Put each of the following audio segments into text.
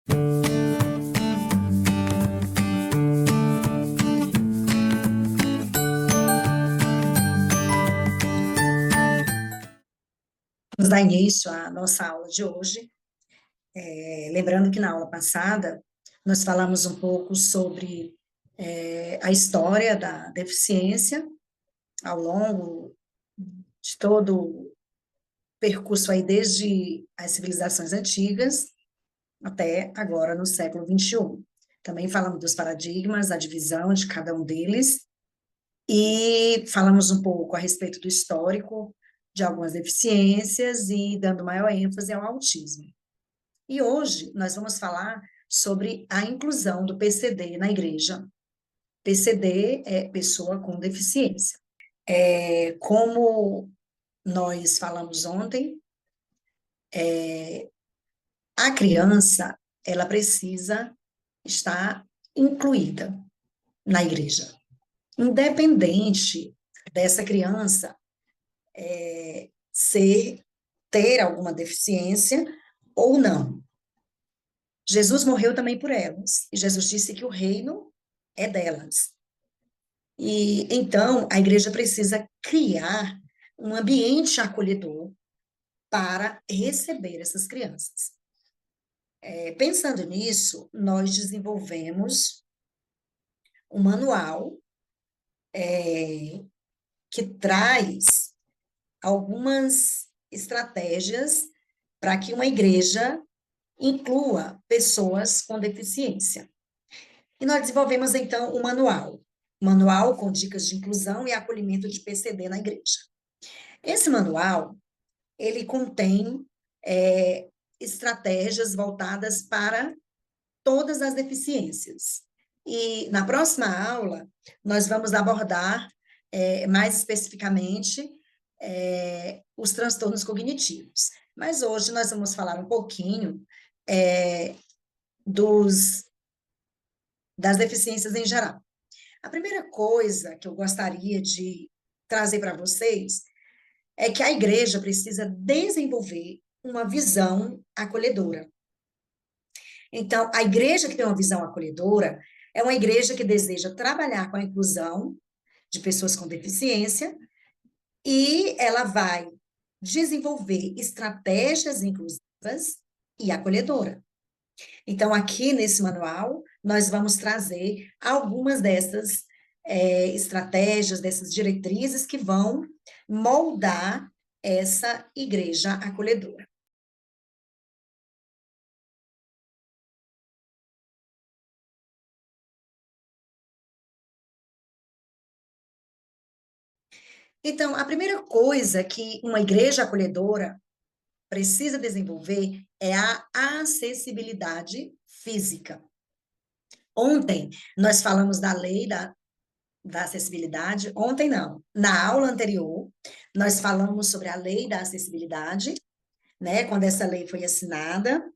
Vamos dar início à nossa aula de hoje. Lembrando que na aula passada nós falamos um pouco sobre a história da deficiência ao longo de todo o percurso aí, desde as civilizações antigas até agora no século XXI. Também falamos dos paradigmas, a divisão de cada um deles, e falamos um pouco a respeito do histórico de algumas deficiências e dando maior ênfase ao autismo. E hoje nós vamos falar sobre a inclusão do PCD na igreja. PCD é pessoa com deficiência. Como nós falamos ontem, a criança, ela precisa estar incluída na igreja. Independente dessa criança ter alguma deficiência ou não. Jesus morreu também por elas, e Jesus disse que o reino é delas. E então a igreja precisa criar um ambiente acolhedor para receber essas crianças. Pensando nisso, nós desenvolvemos um manual que traz algumas estratégias para que uma igreja inclua pessoas com deficiência. E nós desenvolvemos, então, um manual com dicas de inclusão e acolhimento de PCD na igreja. Esse manual, ele contém estratégias voltadas para todas as deficiências. E na próxima aula, nós vamos abordar mais especificamente os transtornos cognitivos. Mas hoje nós vamos falar um pouquinho das deficiências em geral. A primeira coisa que eu gostaria de trazer para vocês é que a igreja precisa desenvolver uma visão acolhedora. Então, a igreja que tem uma visão acolhedora é uma igreja que deseja trabalhar com a inclusão de pessoas com deficiência e ela vai desenvolver estratégias inclusivas e acolhedoras. Então, aqui nesse manual, nós vamos trazer algumas dessas estratégias, dessas diretrizes que vão moldar essa igreja acolhedora. Então, a primeira coisa que uma igreja acolhedora precisa desenvolver é a acessibilidade física. Ontem, nós falamos da lei da acessibilidade. Ontem, não. Na aula anterior, nós falamos sobre a lei da acessibilidade, né, quando essa lei foi assinada,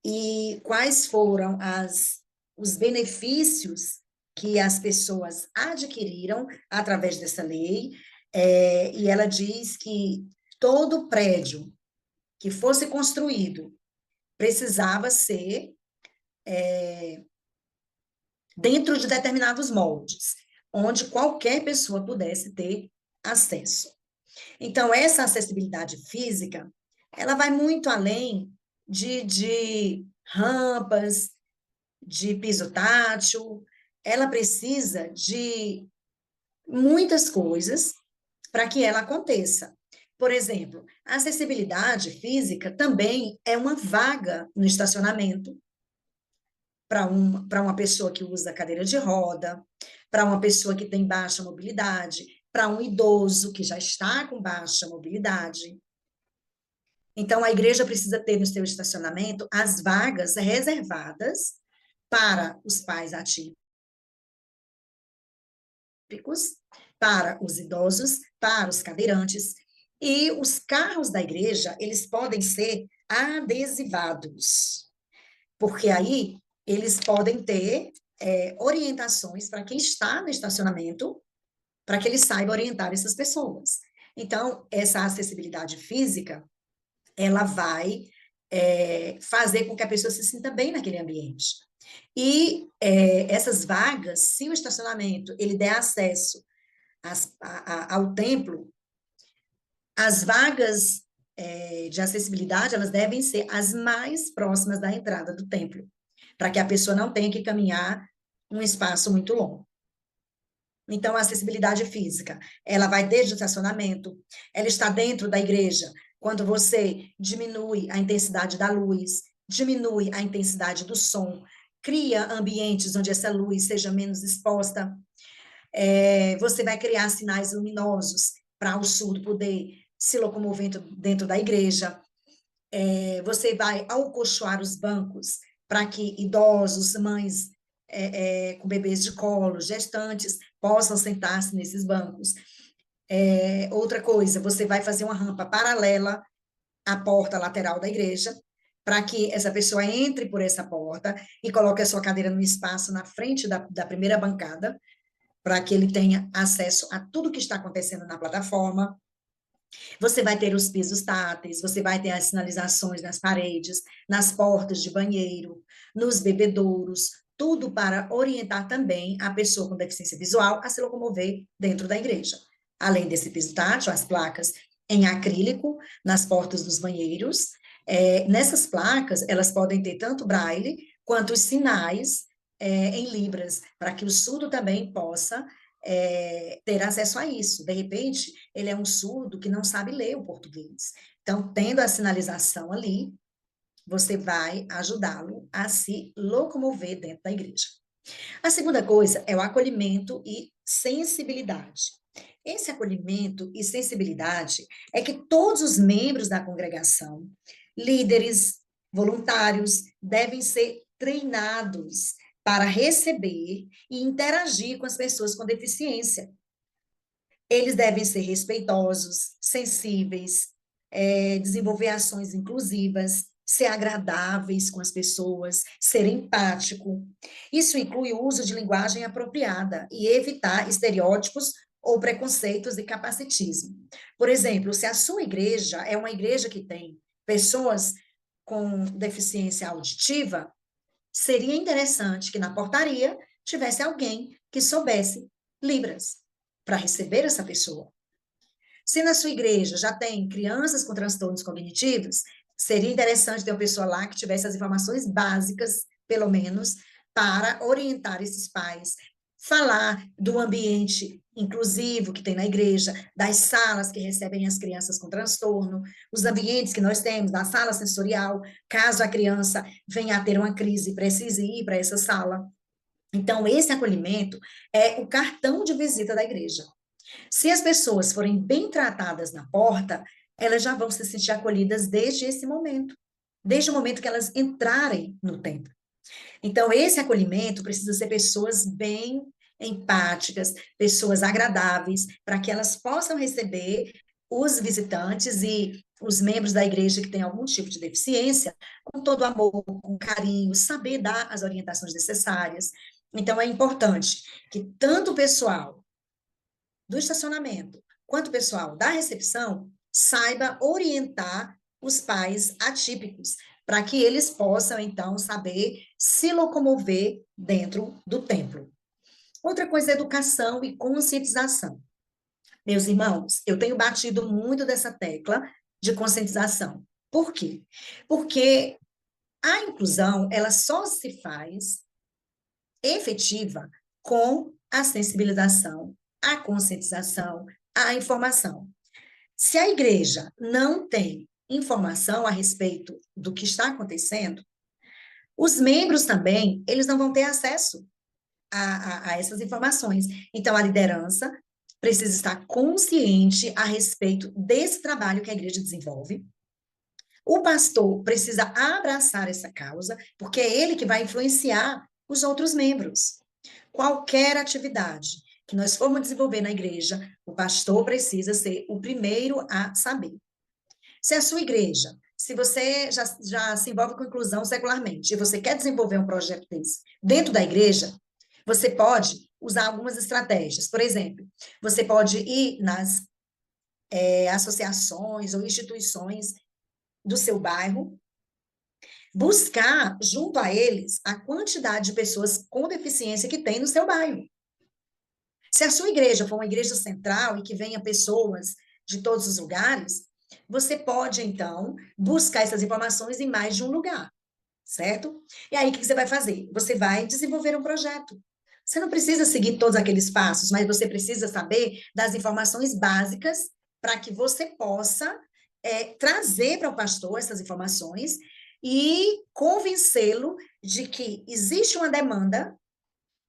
e quais foram os benefícios que as pessoas adquiriram através dessa lei, e ela diz que todo prédio que fosse construído precisava ser dentro de determinados moldes, onde qualquer pessoa pudesse ter acesso. Então, essa acessibilidade física, ela vai muito além de rampas, de piso tátil, ela precisa de muitas coisas para que ela aconteça. Por exemplo, a acessibilidade física também é uma vaga no estacionamento para uma pessoa que usa cadeira de roda, para uma pessoa que tem baixa mobilidade, para um idoso que já está com baixa mobilidade. Então, a igreja precisa ter no seu estacionamento as vagas reservadas para os pais atípicos, para os idosos, para os cadeirantes, e os carros da igreja, eles podem ser adesivados, porque aí eles podem ter orientações para quem está no estacionamento, para que ele saiba orientar essas pessoas. Então, essa acessibilidade física, ela vai fazer com que a pessoa se sinta bem naquele ambiente. E essas vagas, se o estacionamento ele der acesso ao templo, as vagas de acessibilidade, elas devem ser as mais próximas da entrada do templo, para que a pessoa não tenha que caminhar um espaço muito longo. Então, a acessibilidade física, ela vai desde o estacionamento, ela está dentro da igreja, quando você diminui a intensidade da luz, diminui a intensidade do som, cria ambientes onde essa luz seja menos exposta, você vai criar sinais luminosos para o surdo poder se locomover dentro da igreja, você vai acolchoar os bancos para que idosos, mães com bebês de colo, gestantes, possam sentar-se nesses bancos. Outra coisa, você vai fazer uma rampa paralela à porta lateral da igreja, para que essa pessoa entre por essa porta e coloque a sua cadeira no espaço na frente da primeira bancada, para que ele tenha acesso a tudo que está acontecendo na plataforma. Você vai ter os pisos táteis, você vai ter as sinalizações nas paredes, nas portas de banheiro, nos bebedouros, tudo para orientar também a pessoa com deficiência visual a se locomover dentro da igreja. Além desse piso tátil, as placas em acrílico nas portas dos banheiros. Nessas placas, elas podem ter tanto braille quanto os sinais em libras, para que o surdo também possa ter acesso a isso. De repente, ele é um surdo que não sabe ler o português. Então, tendo a sinalização ali, você vai ajudá-lo a se locomover dentro da igreja. A segunda coisa é o acolhimento e sensibilidade. Esse acolhimento e sensibilidade é que todos os membros da congregação, líderes, voluntários, devem ser treinados para receber e interagir com as pessoas com deficiência. Eles devem ser respeitosos, sensíveis, desenvolver ações inclusivas, ser agradáveis com as pessoas, ser empático. Isso inclui o uso de linguagem apropriada e evitar estereótipos ou preconceitos e capacitismo. Por exemplo, se a sua igreja é uma igreja que tem pessoas com deficiência auditiva, seria interessante que na portaria tivesse alguém que soubesse Libras para receber essa pessoa. Se na sua igreja já tem crianças com transtornos cognitivos, seria interessante ter uma pessoa lá que tivesse as informações básicas, pelo menos, para orientar esses pais, falar do ambiente inclusivo que tem na igreja, das salas que recebem as crianças com transtorno, os ambientes que nós temos, da sala sensorial, caso a criança venha a ter uma crise e precise ir para essa sala. Então, esse acolhimento é o cartão de visita da igreja. Se as pessoas forem bem tratadas na porta, elas já vão se sentir acolhidas desde esse momento, desde o momento que elas entrarem no templo. Então, esse acolhimento precisa ser pessoas bem empáticas, pessoas agradáveis, para que elas possam receber os visitantes e os membros da igreja que têm algum tipo de deficiência com todo amor, com carinho, saber dar as orientações necessárias. Então, é importante que tanto o pessoal do estacionamento quanto o pessoal da recepção saiba orientar os pais atípicos, para que eles possam, então, saber se locomover dentro do templo. Outra coisa é educação e conscientização. Meus irmãos, eu tenho batido muito dessa tecla de conscientização. Por quê? Porque a inclusão, ela só se faz efetiva com a sensibilização, a conscientização, a informação. Se a igreja não tem informação a respeito do que está acontecendo, os membros também, eles não vão ter acesso a essas informações. Então, a liderança precisa estar consciente a respeito desse trabalho que a igreja desenvolve. O pastor precisa abraçar essa causa, porque é ele que vai influenciar os outros membros. Qualquer atividade que nós formos desenvolver na igreja, o pastor precisa ser o primeiro a saber. Se a sua igreja, se você já se envolve com inclusão secularmente e você quer desenvolver um projeto desse dentro da igreja, você pode usar algumas estratégias. Por exemplo, você pode ir nas associações ou instituições do seu bairro buscar, junto a eles, a quantidade de pessoas com deficiência que tem no seu bairro. Se a sua igreja for uma igreja central e que venha pessoas de todos os lugares, você pode, então, buscar essas informações em mais de um lugar, certo? E aí, o que você vai fazer? Você vai desenvolver um projeto. Você não precisa seguir todos aqueles passos, mas você precisa saber das informações básicas para que você possa trazer para o pastor essas informações e convencê-lo de que existe uma demanda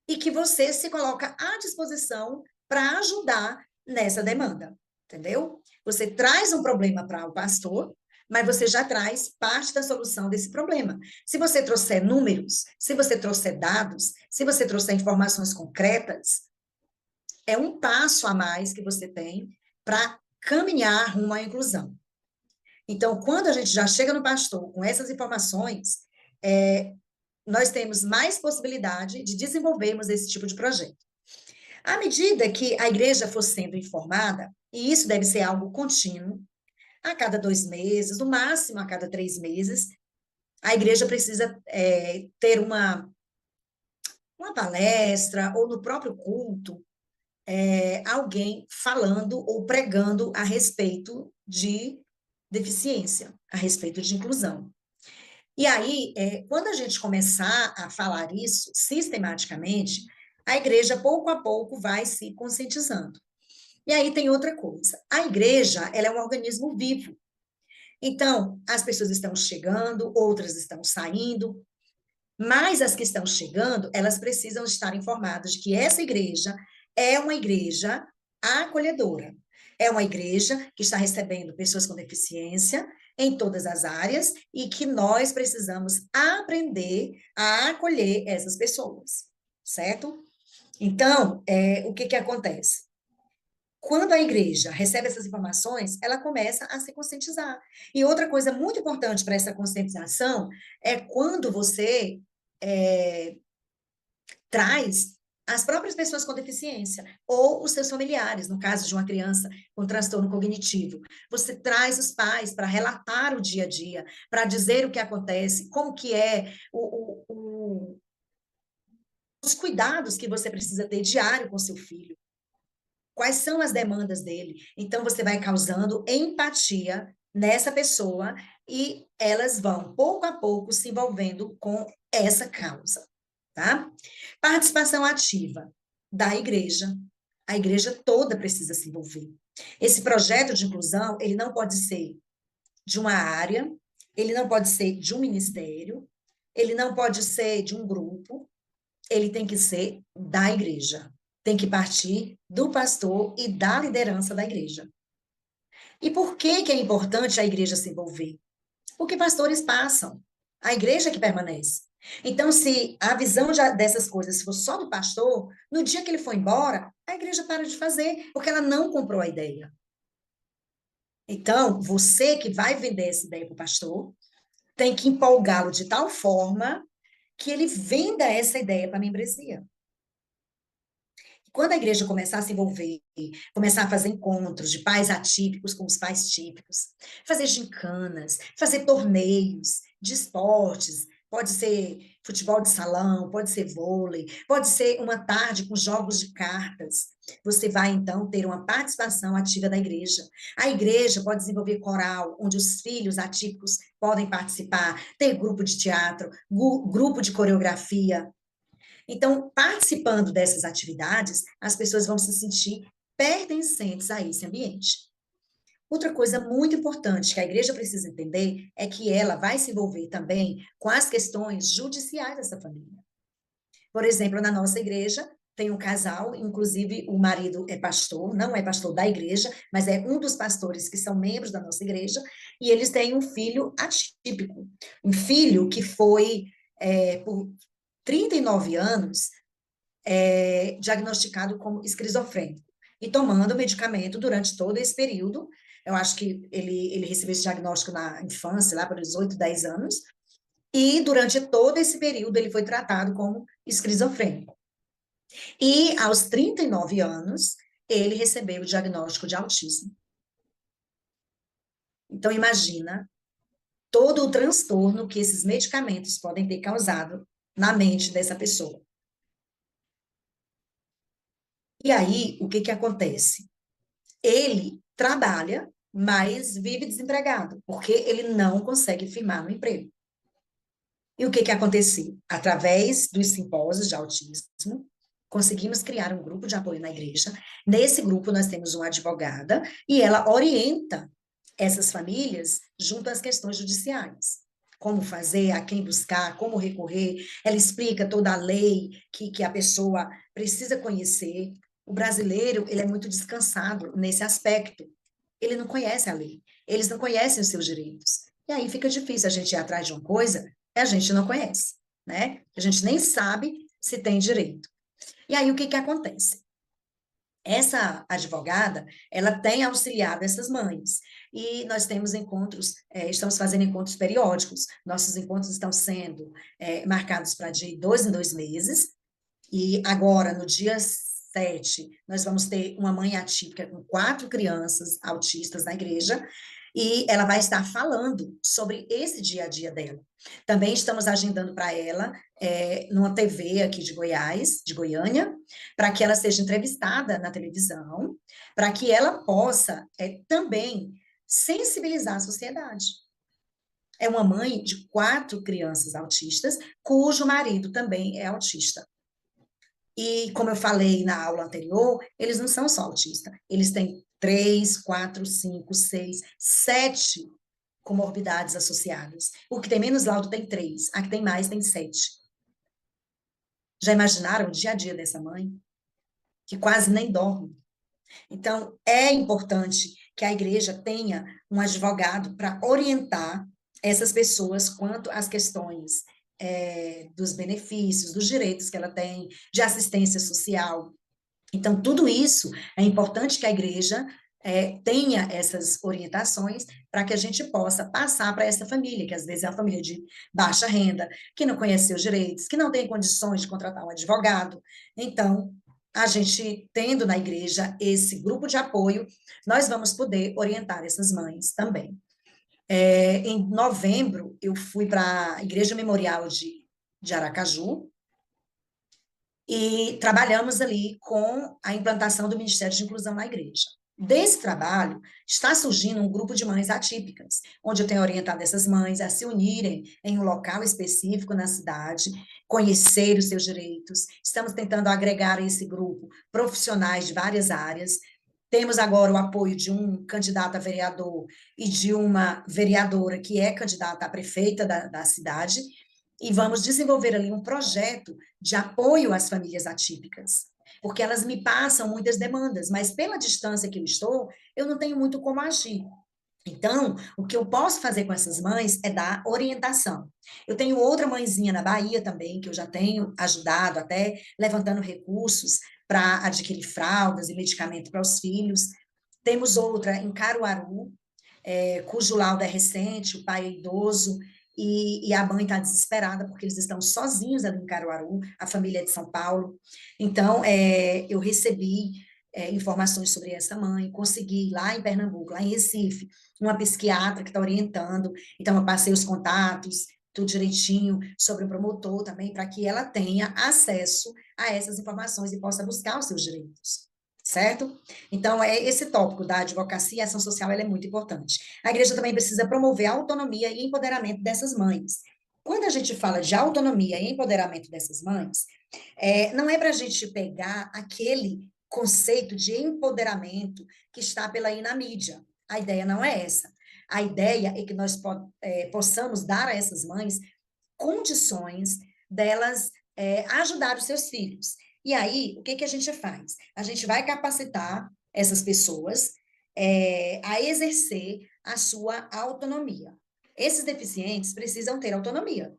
e que você se coloca à disposição para ajudar nessa demanda, entendeu? Você traz um problema para o pastor, mas você já traz parte da solução desse problema. Se você trouxer números, se você trouxer dados, se você trouxer informações concretas, é um passo a mais que você tem para caminhar rumo à inclusão. Então, quando a gente já chega no pastor com essas informações, nós temos mais possibilidade de desenvolvermos esse tipo de projeto. À medida que a igreja for sendo informada, e isso deve ser algo contínuo, a cada 2 meses, no máximo a cada 3 meses, a igreja precisa ter uma palestra ou no próprio culto, alguém falando ou pregando a respeito de deficiência, a respeito de inclusão. E aí, quando a gente começar a falar isso sistematicamente, a igreja, pouco a pouco, vai se conscientizando. E aí tem outra coisa. A igreja, ela é um organismo vivo. Então, as pessoas estão chegando, outras estão saindo, mas as que estão chegando, elas precisam estar informadas de que essa igreja é uma igreja acolhedora. É uma igreja que está recebendo pessoas com deficiência em todas as áreas e que nós precisamos aprender a acolher essas pessoas, certo? Então, o que acontece? Quando a igreja recebe essas informações, ela começa a se conscientizar. E outra coisa muito importante para essa conscientização é quando você traz as próprias pessoas com deficiência ou os seus familiares, no caso de uma criança com transtorno cognitivo. Você traz os pais para relatar o dia a dia, para dizer o que acontece, como que é os cuidados que você precisa ter diário com seu filho. Quais são as demandas dele? Então, você vai causando empatia nessa pessoa e elas vão, pouco a pouco, se envolvendo com essa causa, tá? Participação ativa da igreja. A igreja toda precisa se envolver. Esse projeto de inclusão, ele não pode ser de uma área, ele não pode ser de um ministério, ele não pode ser de um grupo, ele tem que ser da igreja. Tem que partir do pastor e da liderança da igreja. E por que é importante a igreja se envolver? Porque pastores passam, a igreja que permanece. Então, se a visão dessas coisas for só do pastor, no dia que ele for embora, a igreja para de fazer, porque ela não comprou a ideia. Então, você que vai vender essa ideia para o pastor, tem que empolgá-lo de tal forma que ele venda essa ideia para a membresia. Quando a igreja começar a se envolver, começar a fazer encontros de pais atípicos com os pais típicos, fazer gincanas, fazer torneios de esportes, pode ser futebol de salão, pode ser vôlei, pode ser uma tarde com jogos de cartas. Você vai, então, ter uma participação ativa da igreja. A igreja pode desenvolver coral, onde os filhos atípicos podem participar, ter grupo de teatro, grupo de coreografia. Então, participando dessas atividades, as pessoas vão se sentir pertencentes a esse ambiente. Outra coisa muito importante que a igreja precisa entender é que ela vai se envolver também com as questões judiciais dessa família. Por exemplo, na nossa igreja, tem um casal, inclusive o marido é pastor, não é pastor da igreja, mas é um dos pastores que são membros da nossa igreja, e eles têm um filho atípico, um filho que foi, por 39 anos, diagnosticado como esquizofrênico e tomando medicamento durante todo esse período. Eu acho que ele recebeu esse diagnóstico na infância, lá pelos 8, 10 anos, e durante todo esse período ele foi tratado como esquizofrênico. E aos 39 anos, ele recebeu o diagnóstico de autismo. Então, imagina todo o transtorno que esses medicamentos podem ter causado na mente dessa pessoa. E aí, o que que acontece? Ele trabalha, mas vive desempregado, porque ele não consegue firmar no emprego. E o que que aconteceu? Através dos simpósios de autismo, conseguimos criar um grupo de apoio na igreja. Nesse grupo, nós temos uma advogada e ela orienta essas famílias junto às questões judiciais. Como fazer, a quem buscar, como recorrer. Ela explica toda a lei que a pessoa precisa conhecer. O brasileiro, ele é muito descansado nesse aspecto. Ele não conhece a lei, eles não conhecem os seus direitos. E aí fica difícil a gente ir atrás de uma coisa que a gente não conhece, né? A gente nem sabe se tem direito. E aí o que que acontece? Essa advogada, ela tem auxiliado essas mães. E nós temos encontros, estamos fazendo encontros periódicos. Nossos encontros estão sendo marcados para de 2 em 2 meses. E agora, no dia 7, nós vamos ter uma mãe atípica com 4 crianças autistas na igreja, e ela vai estar falando sobre esse dia a dia dela. Também estamos agendando para ela, numa TV aqui de Goiás, de Goiânia, para que ela seja entrevistada na televisão, para que ela possa também sensibilizar a sociedade. É uma mãe de 4 crianças autistas, cujo marido também é autista. E, como eu falei na aula anterior, eles não são só autistas, eles têm 3, 4, 5, 6, 7 comorbidades associadas. O que tem menos laudo tem 3, a que tem mais tem 7. Já imaginaram o dia a dia dessa mãe? Que quase nem dorme. Então, é importante que a igreja tenha um advogado para orientar essas pessoas quanto às questões dos benefícios, dos direitos que ela tem, de assistência social. Então, tudo isso é importante que a igreja tenha essas orientações para que a gente possa passar para essa família, que às vezes é uma família de baixa renda, que não conhece seus direitos, que não tem condições de contratar um advogado. Então, a gente tendo na igreja esse grupo de apoio, nós vamos poder orientar essas mães também. Em novembro, eu fui para a Igreja Memorial de Aracaju, e trabalhamos ali com a implantação do Ministério de Inclusão na igreja. Desse trabalho, está surgindo um grupo de mães atípicas, onde eu tenho orientado essas mães a se unirem em um local específico na cidade, conhecer os seus direitos. Estamos tentando agregar a esse grupo profissionais de várias áreas. Temos agora o apoio de um candidato a vereador e de uma vereadora que é candidata a prefeita da cidade, e vamos desenvolver ali um projeto de apoio às famílias atípicas, porque elas me passam muitas demandas, mas pela distância que eu estou, eu não tenho muito como agir. Então, o que eu posso fazer com essas mães é dar orientação. Eu tenho outra mãezinha na Bahia também, que eu já tenho ajudado, até levantando recursos para adquirir fraldas e medicamento para os filhos. Temos outra em Caruaru, cujo laudo é recente, o pai é idoso, e a mãe está desesperada porque eles estão sozinhos ali em Caruaru, a família é de São Paulo. Então, eu recebi informações sobre essa mãe, consegui lá em Pernambuco, lá em Recife, uma psiquiatra que está orientando, então eu passei os contatos, tudo direitinho, sobre o promotor também, para que ela tenha acesso a essas informações e possa buscar os seus direitos, certo? Então, esse tópico da advocacia e ação social, ela é muito importante. A igreja também precisa promover a autonomia e empoderamento dessas mães. Quando a gente fala de autonomia e empoderamento dessas mães, não é para a gente pegar aquele conceito de empoderamento que está pela aí na mídia. A ideia não é essa. A ideia é que nós possamos dar a essas mães condições delas ajudar os seus filhos. E aí, o que que a gente faz? A gente vai capacitar essas pessoas a exercer a sua autonomia. Esses deficientes precisam ter autonomia,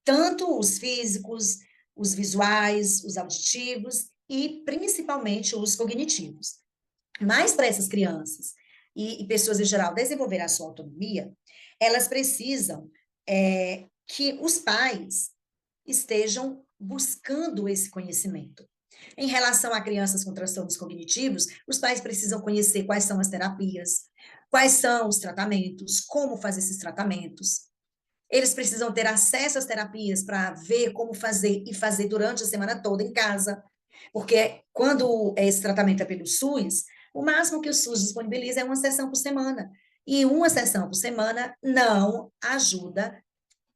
tanto os físicos, os visuais, os auditivos e principalmente os cognitivos. Mas para essas crianças e pessoas em geral desenvolver a sua autonomia, elas precisam que os pais estejam buscando esse conhecimento. Em relação a crianças com transtornos cognitivos, os pais precisam conhecer quais são as terapias, quais são os tratamentos, como fazer esses tratamentos. Eles precisam ter acesso às terapias para ver como fazer e fazer durante a semana toda em casa. Porque quando esse tratamento é pelo SUS, o máximo que o SUS disponibiliza é uma sessão por semana. E uma sessão por semana não ajuda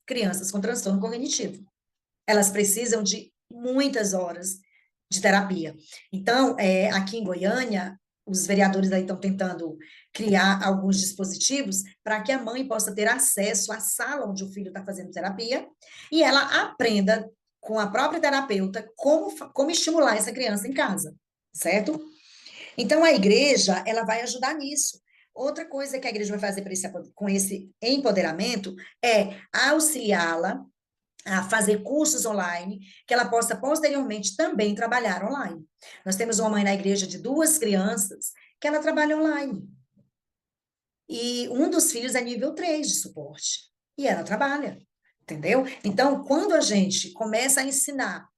crianças com transtorno cognitivo. Elas precisam de muitas horas de terapia. Então, aqui em Goiânia, os vereadores aí estão tentando criar alguns dispositivos para que a mãe possa ter acesso à sala onde o filho está fazendo terapia e ela aprenda com a própria terapeuta como estimular essa criança em casa, certo? Então, a igreja, ela vai ajudar nisso. Outra coisa que a igreja vai fazer com esse empoderamento é auxiliá-la a fazer cursos online, que ela possa posteriormente também trabalhar online. Nós temos uma mãe na igreja de 2 crianças que ela trabalha online. E um dos filhos é nível 3 de suporte. E ela trabalha, entendeu? Então, quando a gente começa a ensinar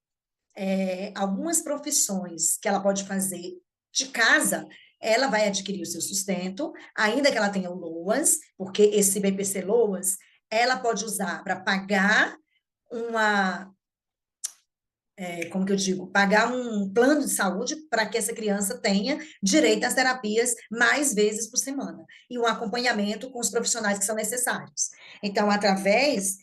algumas profissões que ela pode fazer de casa, ela vai adquirir o seu sustento, ainda que ela tenha o LOAS, porque esse BPC LOAS, ela pode usar para pagar uma, como que eu digo, pagar um plano de saúde para que essa criança tenha direito às terapias mais vezes por semana e um acompanhamento com os profissionais que são necessários. Então, através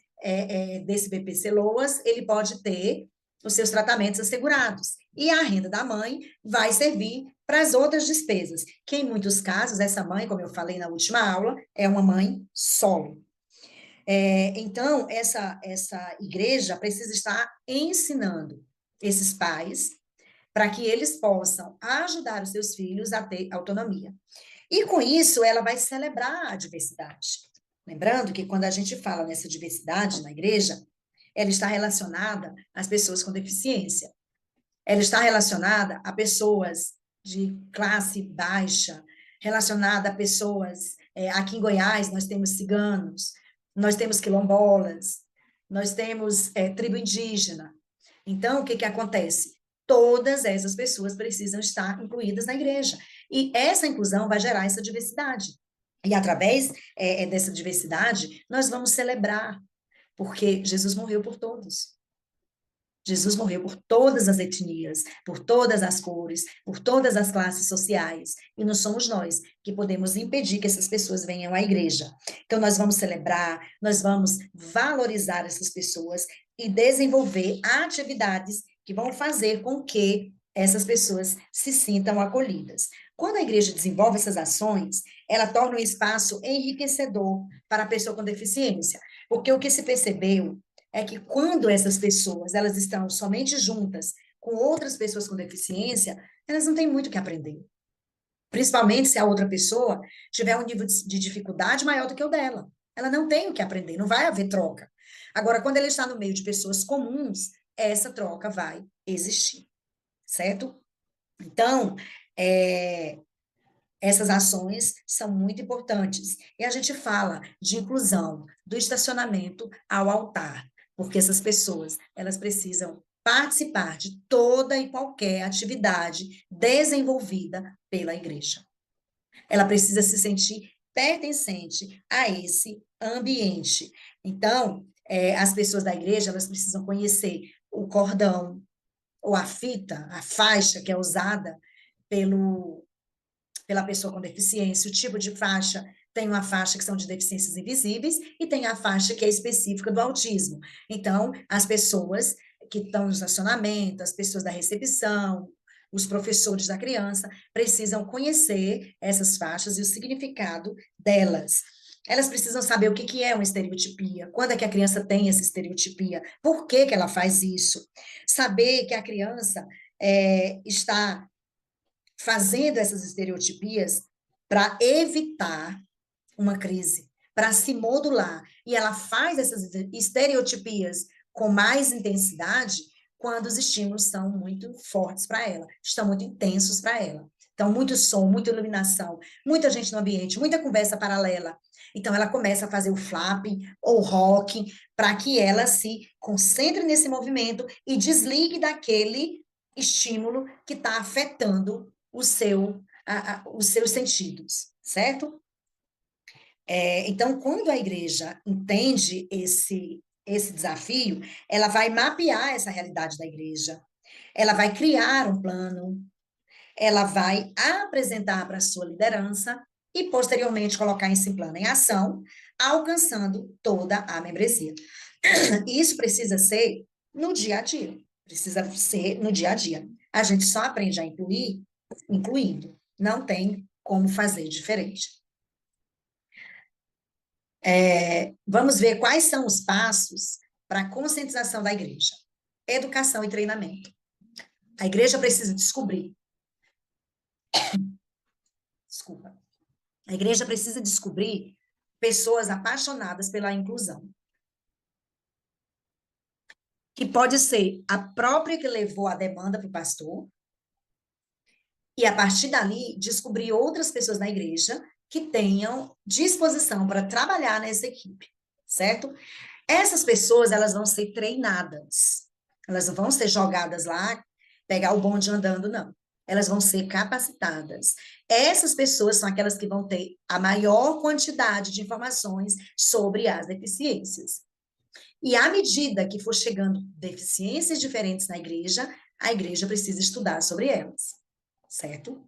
desse BPC LOAS, ele pode ter os seus tratamentos assegurados. E a renda da mãe vai servir para as outras despesas, que em muitos casos, essa mãe, como eu falei na última aula, é uma mãe solo. Então, essa igreja precisa estar ensinando esses pais para que eles possam ajudar os seus filhos a ter autonomia. E com isso, ela vai celebrar a diversidade. Lembrando que quando a gente fala nessa diversidade na igreja, ela está relacionada às pessoas com deficiência. Ela está relacionada a pessoas de classe baixa, relacionada a pessoas. Aqui em Goiás, nós temos ciganos, nós temos quilombolas, nós temos tribo indígena. Então, o que acontece? Todas essas pessoas precisam estar incluídas na igreja. E essa inclusão vai gerar essa diversidade. E através dessa diversidade, nós vamos celebrar, porque Jesus morreu por todos. Jesus morreu por todas as etnias, por todas as cores, por todas as classes sociais, e não somos nós que podemos impedir que essas pessoas venham à igreja. Então, nós vamos celebrar, nós vamos valorizar essas pessoas e desenvolver atividades que vão fazer com que essas pessoas se sintam acolhidas. Quando a igreja desenvolve essas ações, ela torna um espaço enriquecedor para a pessoa com deficiência, porque o que se percebeu é que quando essas pessoas elas estão somente juntas com outras pessoas com deficiência, elas não têm muito o que aprender. Principalmente se a outra pessoa tiver um nível de dificuldade maior do que o dela. Ela não tem o que aprender, não vai haver troca. Agora, quando ela está no meio de pessoas comuns, essa troca vai existir, certo? Então, essas ações são muito importantes. E a gente fala de inclusão do estacionamento ao altar, porque essas pessoas, elas precisam participar de toda e qualquer atividade desenvolvida pela igreja. Ela precisa se sentir pertencente a esse ambiente. Então, as pessoas da igreja, elas precisam conhecer o cordão, ou a fita, a faixa que é usada pela pessoa com deficiência, o tipo de faixa, tem uma faixa que são de deficiências invisíveis e tem a faixa que é específica do autismo. Então, as pessoas que estão no estacionamento, as pessoas da recepção, os professores da criança, precisam conhecer essas faixas e o significado delas. Elas precisam saber o que é uma estereotipia, quando é que a criança tem essa estereotipia, por que ela faz isso. Saber que a criança está fazendo essas estereotipias para evitar uma crise, para se modular. E ela faz essas estereotipias com mais intensidade quando os estímulos são muito fortes para ela, estão muito intensos para ela. Então, muito som, muita iluminação, muita gente no ambiente, muita conversa paralela. Então, ela começa a fazer o flapping ou rock para que ela se concentre nesse movimento e desligue daquele estímulo que está afetando os seus sentidos, certo? Então, quando a igreja entende esse desafio, ela vai mapear essa realidade da igreja, ela vai criar um plano, ela vai apresentar para a sua liderança e, posteriormente, colocar esse plano em ação, alcançando toda a membresia. Isso precisa ser no dia a dia, precisa ser no dia a dia. A gente só aprende a incluir incluindo, não tem como fazer diferente. Vamos ver quais são os passos para a conscientização da igreja. Educação e treinamento. A igreja precisa descobrir. Desculpa. A igreja precisa descobrir pessoas apaixonadas pela inclusão. Que pode ser a própria que levou a demanda para o pastor, e a partir dali descobrir outras pessoas na igreja que tenham disposição para trabalhar nessa equipe, certo? Essas pessoas, elas vão ser treinadas. Elas não vão ser jogadas lá, pegar o bonde andando, não. Elas vão ser capacitadas. Essas pessoas são aquelas que vão ter a maior quantidade de informações sobre as deficiências. E à medida que for chegando deficiências diferentes na igreja, a igreja precisa estudar sobre elas, certo?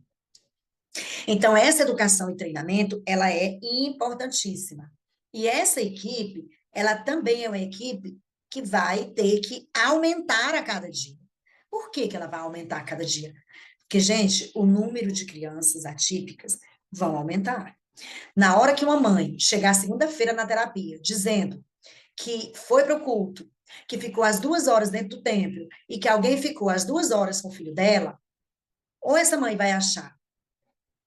Então, essa educação e treinamento, ela é importantíssima. E essa equipe, ela também é uma equipe que vai ter que aumentar a cada dia. Por que que ela vai aumentar a cada dia? Porque, gente, o número de crianças atípicas vão aumentar. Na hora que uma mãe chegar segunda-feira na terapia, dizendo que foi para o culto, que ficou as 2 horas dentro do templo e que alguém ficou as 2 horas com o filho dela, ou essa mãe vai achar,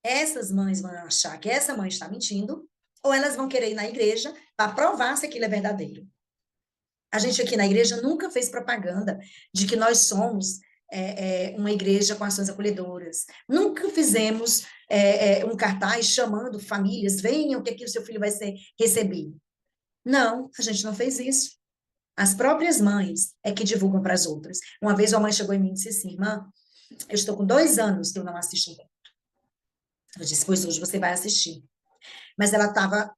essas mães vão achar que essa mãe está mentindo, ou elas vão querer ir na igreja para provar se aquilo é verdadeiro. A gente aqui na igreja nunca fez propaganda de que nós somos uma igreja com ações acolhedoras. Nunca fizemos um cartaz chamando famílias, venham que aqui o seu filho vai ser recebido. Não, a gente não fez isso. As próprias mães é que divulgam para as outras. Uma vez uma mãe chegou em mim e disse assim, irmã, eu estou com 2 anos que eu não assisto um culto. Eu disse, pois hoje você vai assistir. Mas ela estava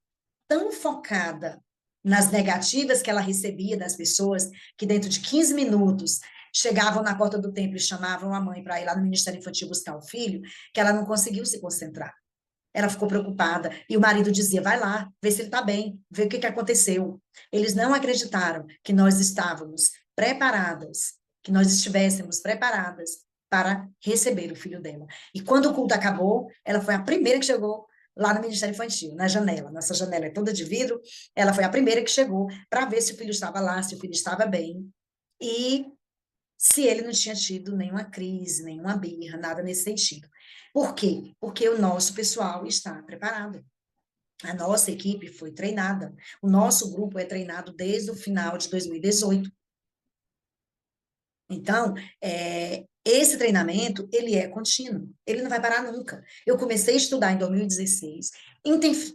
tão focada nas negativas que ela recebia das pessoas, que dentro de 15 minutos chegavam na porta do templo e chamavam a mãe para ir lá no Ministério Infantil buscar o filho, que ela não conseguiu se concentrar. Ela ficou preocupada. E o marido dizia, vai lá, vê se ele está bem, vê o que aconteceu. Eles não acreditaram que nós estávamos preparadas, que nós estivéssemos preparadas para receber o filho dela. E quando o culto acabou, ela foi a primeira que chegou lá no Ministério Infantil, na janela. Nossa janela é toda de vidro. Ela foi a primeira que chegou para ver se o filho estava lá, se o filho estava bem. E se ele não tinha tido nenhuma crise, nenhuma birra, nada nesse sentido. Por quê? Porque o nosso pessoal está preparado. A nossa equipe foi treinada. O nosso grupo é treinado desde o final de 2018. Então, esse treinamento, ele é contínuo, ele não vai parar nunca. Eu comecei a estudar em 2016,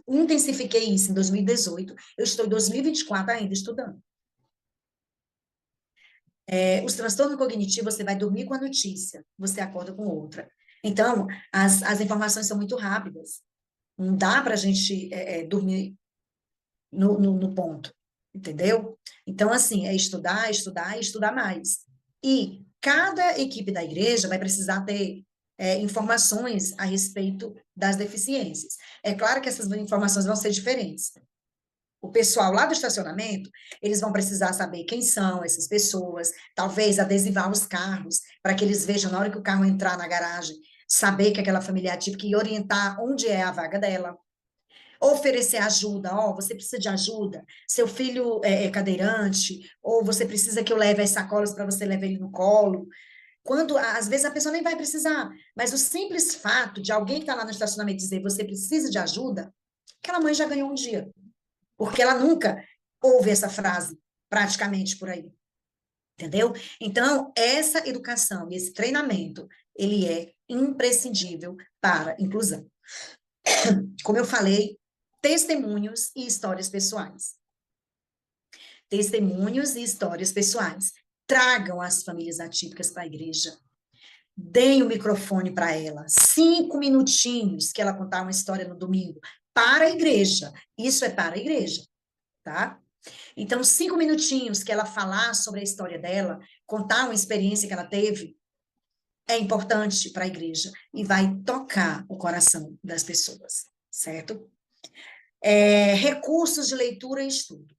intensifiquei isso em 2018, eu estou em 2024 ainda estudando. Os transtornos cognitivos, você vai dormir com a notícia, você acorda com outra. Então, as informações são muito rápidas. Não dá para a gente dormir no ponto, entendeu? Então, assim, é estudar, estudar e estudar mais. E cada equipe da igreja vai precisar ter informações a respeito das deficiências. É claro que essas informações vão ser diferentes. O pessoal lá do estacionamento, eles vão precisar saber quem são essas pessoas, talvez adesivar os carros, para que eles vejam na hora que o carro entrar na garagem, saber que aquela família é atípica e orientar onde é a vaga dela. Oferecer ajuda, você precisa de ajuda, seu filho é cadeirante, ou você precisa que eu leve as sacolas para você levar ele no colo. Quando, às vezes, a pessoa nem vai precisar, mas o simples fato de alguém que está lá no estacionamento dizer você precisa de ajuda, aquela mãe já ganhou um dia. Porque ela nunca ouve essa frase, praticamente, por aí. Entendeu? Então, essa educação e esse treinamento, ele é imprescindível para a inclusão. Como eu falei, testemunhos e histórias pessoais. Testemunhos e histórias pessoais. Tragam as famílias atípicas para a igreja. Deem o microfone para ela. 5 minutinhos que ela contar uma história no domingo. para a igreja. Isso é para a igreja, tá? Então, 5 minutinhos que ela falar sobre a história dela, contar uma experiência que ela teve, é importante para a igreja e vai tocar o coração das pessoas, certo? Recursos de leitura e estudo.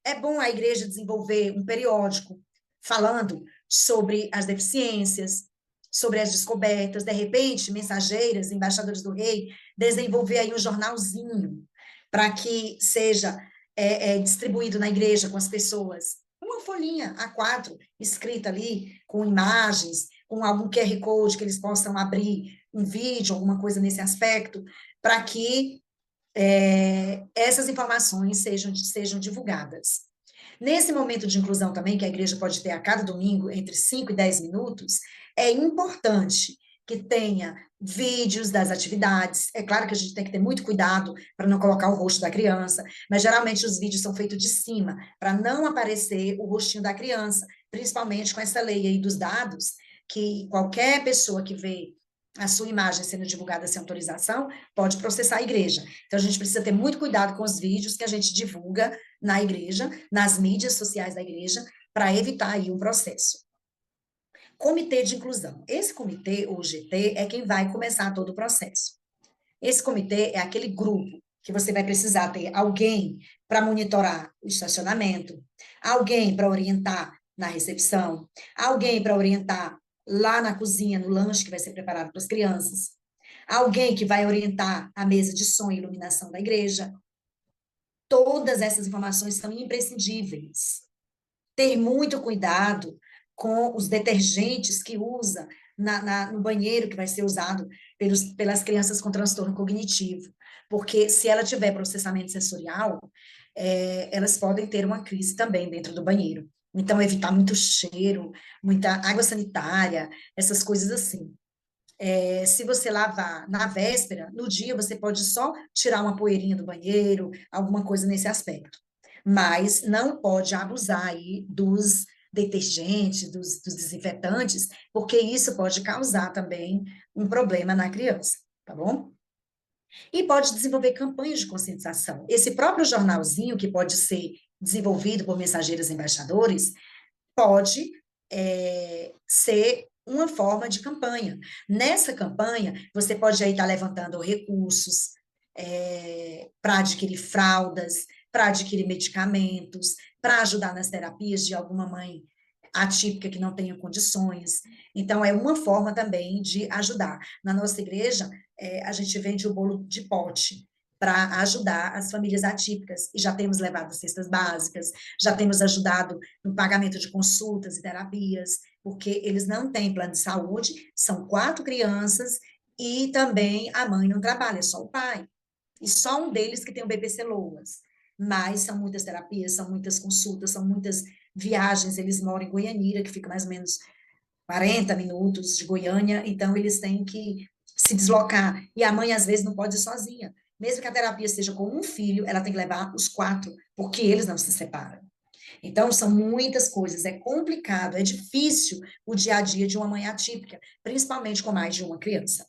É bom a igreja desenvolver um periódico falando sobre as deficiências, sobre as descobertas, de repente, mensageiras, embaixadores do rei, desenvolver aí um jornalzinho para que seja distribuído na igreja com as pessoas. Uma folhinha A4, escrita ali, com imagens, com algum QR Code que eles possam abrir, um vídeo, alguma coisa nesse aspecto, para que essas informações sejam divulgadas. Nesse momento de inclusão também, que a igreja pode ter a cada domingo, entre 5 e 10 minutos, é importante que tenha vídeos das atividades. É claro que a gente tem que ter muito cuidado para não colocar o rosto da criança, mas geralmente os vídeos são feitos de cima, para não aparecer o rostinho da criança, principalmente com essa lei aí dos dados, que qualquer pessoa que vê a sua imagem sendo divulgada sem autorização, pode processar a igreja. Então, a gente precisa ter muito cuidado com os vídeos que a gente divulga na igreja, nas mídias sociais da igreja, para evitar aí um processo. Comitê de inclusão. Esse comitê, ou GT, é quem vai começar todo o processo. Esse comitê é aquele grupo que você vai precisar ter alguém para monitorar o estacionamento, alguém para orientar na recepção, alguém para orientar lá na cozinha, no lanche que vai ser preparado para as crianças, alguém que vai orientar a mesa de som e iluminação da igreja. Todas essas informações são imprescindíveis. Ter muito cuidado com os detergentes que usa no banheiro que vai ser usado pelas crianças com transtorno cognitivo, porque se ela tiver processamento sensorial, elas podem ter uma crise também dentro do banheiro. Então, evitar muito cheiro, muita água sanitária, essas coisas assim. Se você lavar na véspera, no dia você pode só tirar uma poeirinha do banheiro, alguma coisa nesse aspecto. Mas não pode abusar aí dos detergentes, dos desinfetantes, porque isso pode causar também um problema na criança, tá bom? E pode desenvolver campanhas de conscientização. Esse próprio jornalzinho, que pode ser desenvolvido por mensageiros embaixadores, pode ser uma forma de campanha. Nessa campanha, você pode aí estar levantando recursos para adquirir fraldas, para adquirir medicamentos, para ajudar nas terapias de alguma mãe atípica que não tenha condições. Então, é uma forma também de ajudar. Na nossa igreja, a gente vende o bolo de pote para ajudar as famílias atípicas, e já temos levado cestas básicas, já temos ajudado no pagamento de consultas e terapias, porque eles não têm plano de saúde, são 4 crianças, e também a mãe não trabalha, é só o pai. E só um deles que tem o BPC Loas. Mas são muitas terapias, são muitas consultas, são muitas viagens. Eles moram em Goianira, que fica mais ou menos 40 minutos de Goiânia, então eles têm que se deslocar. E a mãe, às vezes, não pode ir sozinha. Mesmo que a terapia seja com um filho, ela tem que levar os 4, porque eles não se separam. Então, são muitas coisas, é complicado, é difícil o dia a dia de uma mãe atípica, principalmente com mais de uma criança.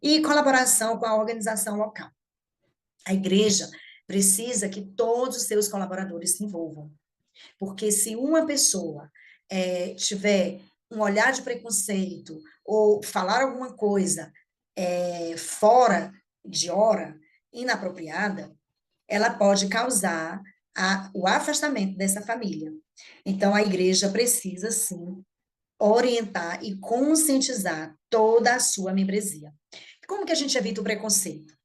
E colaboração com a organização local. A igreja precisa que todos os seus colaboradores se envolvam, porque se uma pessoa tiver um olhar de preconceito ou falar alguma coisa fora de hora, inapropriada, ela pode causar o afastamento dessa família. Então, a igreja precisa, sim, orientar e conscientizar toda a sua membresia. Como que a gente evita o preconceito?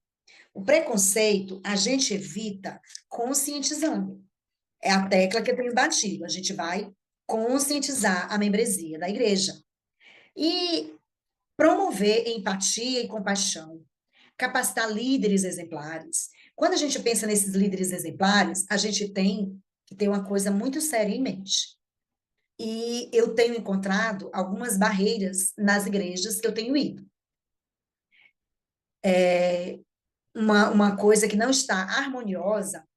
O preconceito a gente evita conscientizando. É a tecla que eu tenho batido. A gente vai conscientizar a membresia da igreja. E promover empatia e compaixão. Capacitar líderes exemplares. Quando a gente pensa nesses líderes exemplares, a gente tem que ter uma coisa muito séria em mente. E eu tenho encontrado algumas barreiras nas igrejas que eu tenho ido. Uma coisa que não está harmoniosa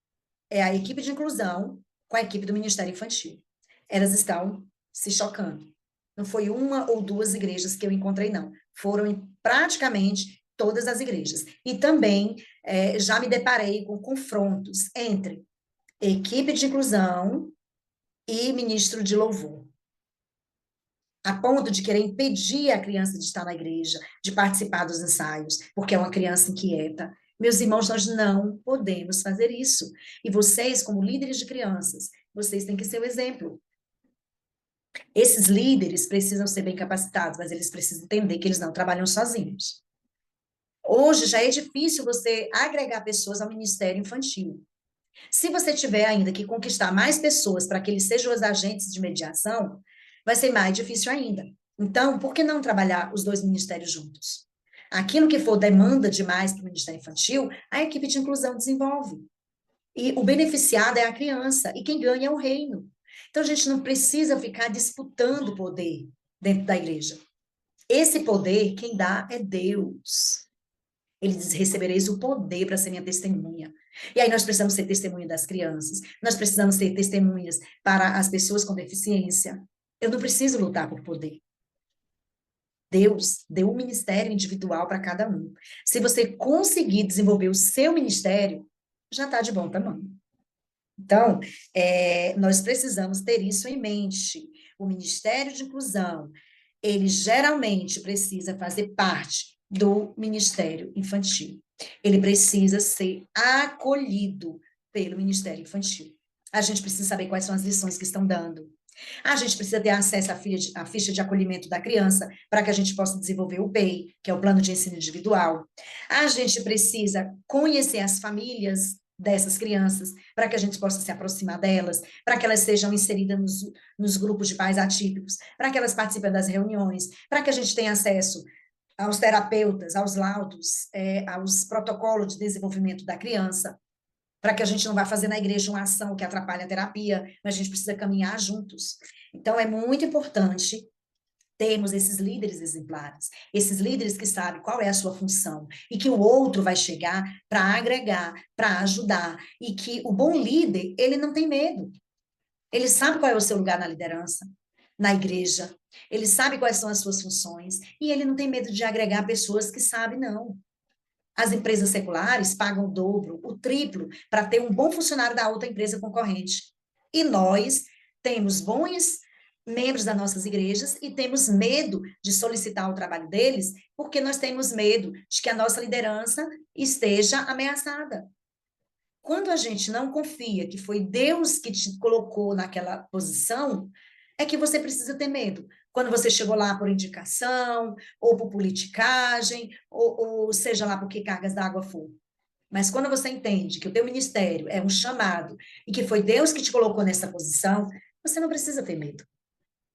é a equipe de inclusão com a equipe do Ministério Infantil. Elas estão se chocando. Não foi uma ou duas igrejas que eu encontrei, não. Foram em praticamente todas as igrejas. E também já me deparei com confrontos entre equipe de inclusão e ministro de louvor, a ponto de querer impedir a criança de estar na igreja, de participar dos ensaios, porque é uma criança inquieta. Meus irmãos, nós não podemos fazer isso. E vocês, como líderes de crianças, vocês têm que ser o exemplo. Esses líderes precisam ser bem capacitados, mas eles precisam entender que eles não trabalham sozinhos. Hoje já é difícil você agregar pessoas ao ministério infantil. Se você tiver ainda que conquistar mais pessoas para que eles sejam os agentes de mediação, vai ser mais difícil ainda. Então, por que não trabalhar os dois ministérios juntos? Aquilo que for demanda demais para o Ministério Infantil, a equipe de inclusão desenvolve. E o beneficiado é a criança, e quem ganha é o reino. Então, a gente não precisa ficar disputando poder dentro da igreja. Esse poder, quem dá é Deus. Ele diz: recebereis o poder para ser minha testemunha. E aí nós precisamos ser testemunha das crianças, nós precisamos ser testemunhas para as pessoas com deficiência. Eu não preciso lutar por poder. Deus deu um ministério individual para cada um. Se você conseguir desenvolver o seu ministério, já está de bom tamanho. Então, nós precisamos ter isso em mente. O Ministério de Inclusão, ele geralmente precisa fazer parte do Ministério Infantil. Ele precisa ser acolhido pelo Ministério Infantil. A gente precisa saber quais são as lições que estão dando. A gente precisa ter acesso à ficha de acolhimento da criança para que a gente possa desenvolver o PEI, que é o Plano de Ensino Individual. A gente precisa conhecer as famílias dessas crianças, para que a gente possa se aproximar delas, para que elas sejam inseridas nos grupos de pais atípicos, para que elas participem das reuniões, para que a gente tenha acesso aos terapeutas, aos laudos, aos protocolos de desenvolvimento da criança, para que a gente não vá fazer na igreja uma ação que atrapalhe a terapia, mas a gente precisa caminhar juntos. Então, é muito importante termos esses líderes exemplares, esses líderes que sabem qual é a sua função e que o outro vai chegar para agregar, para ajudar, e que o bom líder, ele não tem medo. Ele sabe qual é o seu lugar na liderança, na igreja, ele sabe quais são as suas funções e ele não tem medo de agregar pessoas que sabem, não. As empresas seculares pagam o dobro, o triplo, para ter um bom funcionário da outra empresa concorrente. E nós temos bons membros das nossas igrejas e temos medo de solicitar o trabalho deles, porque nós temos medo de que a nossa liderança esteja ameaçada. Quando a gente não confia que foi Deus que te colocou naquela posição, é que você precisa ter medo. Quando você chegou lá por indicação, ou por politicagem, ou seja lá por que cargas d'água for. Mas quando você entende que o teu ministério é um chamado e que foi Deus que te colocou nessa posição, você não precisa ter medo.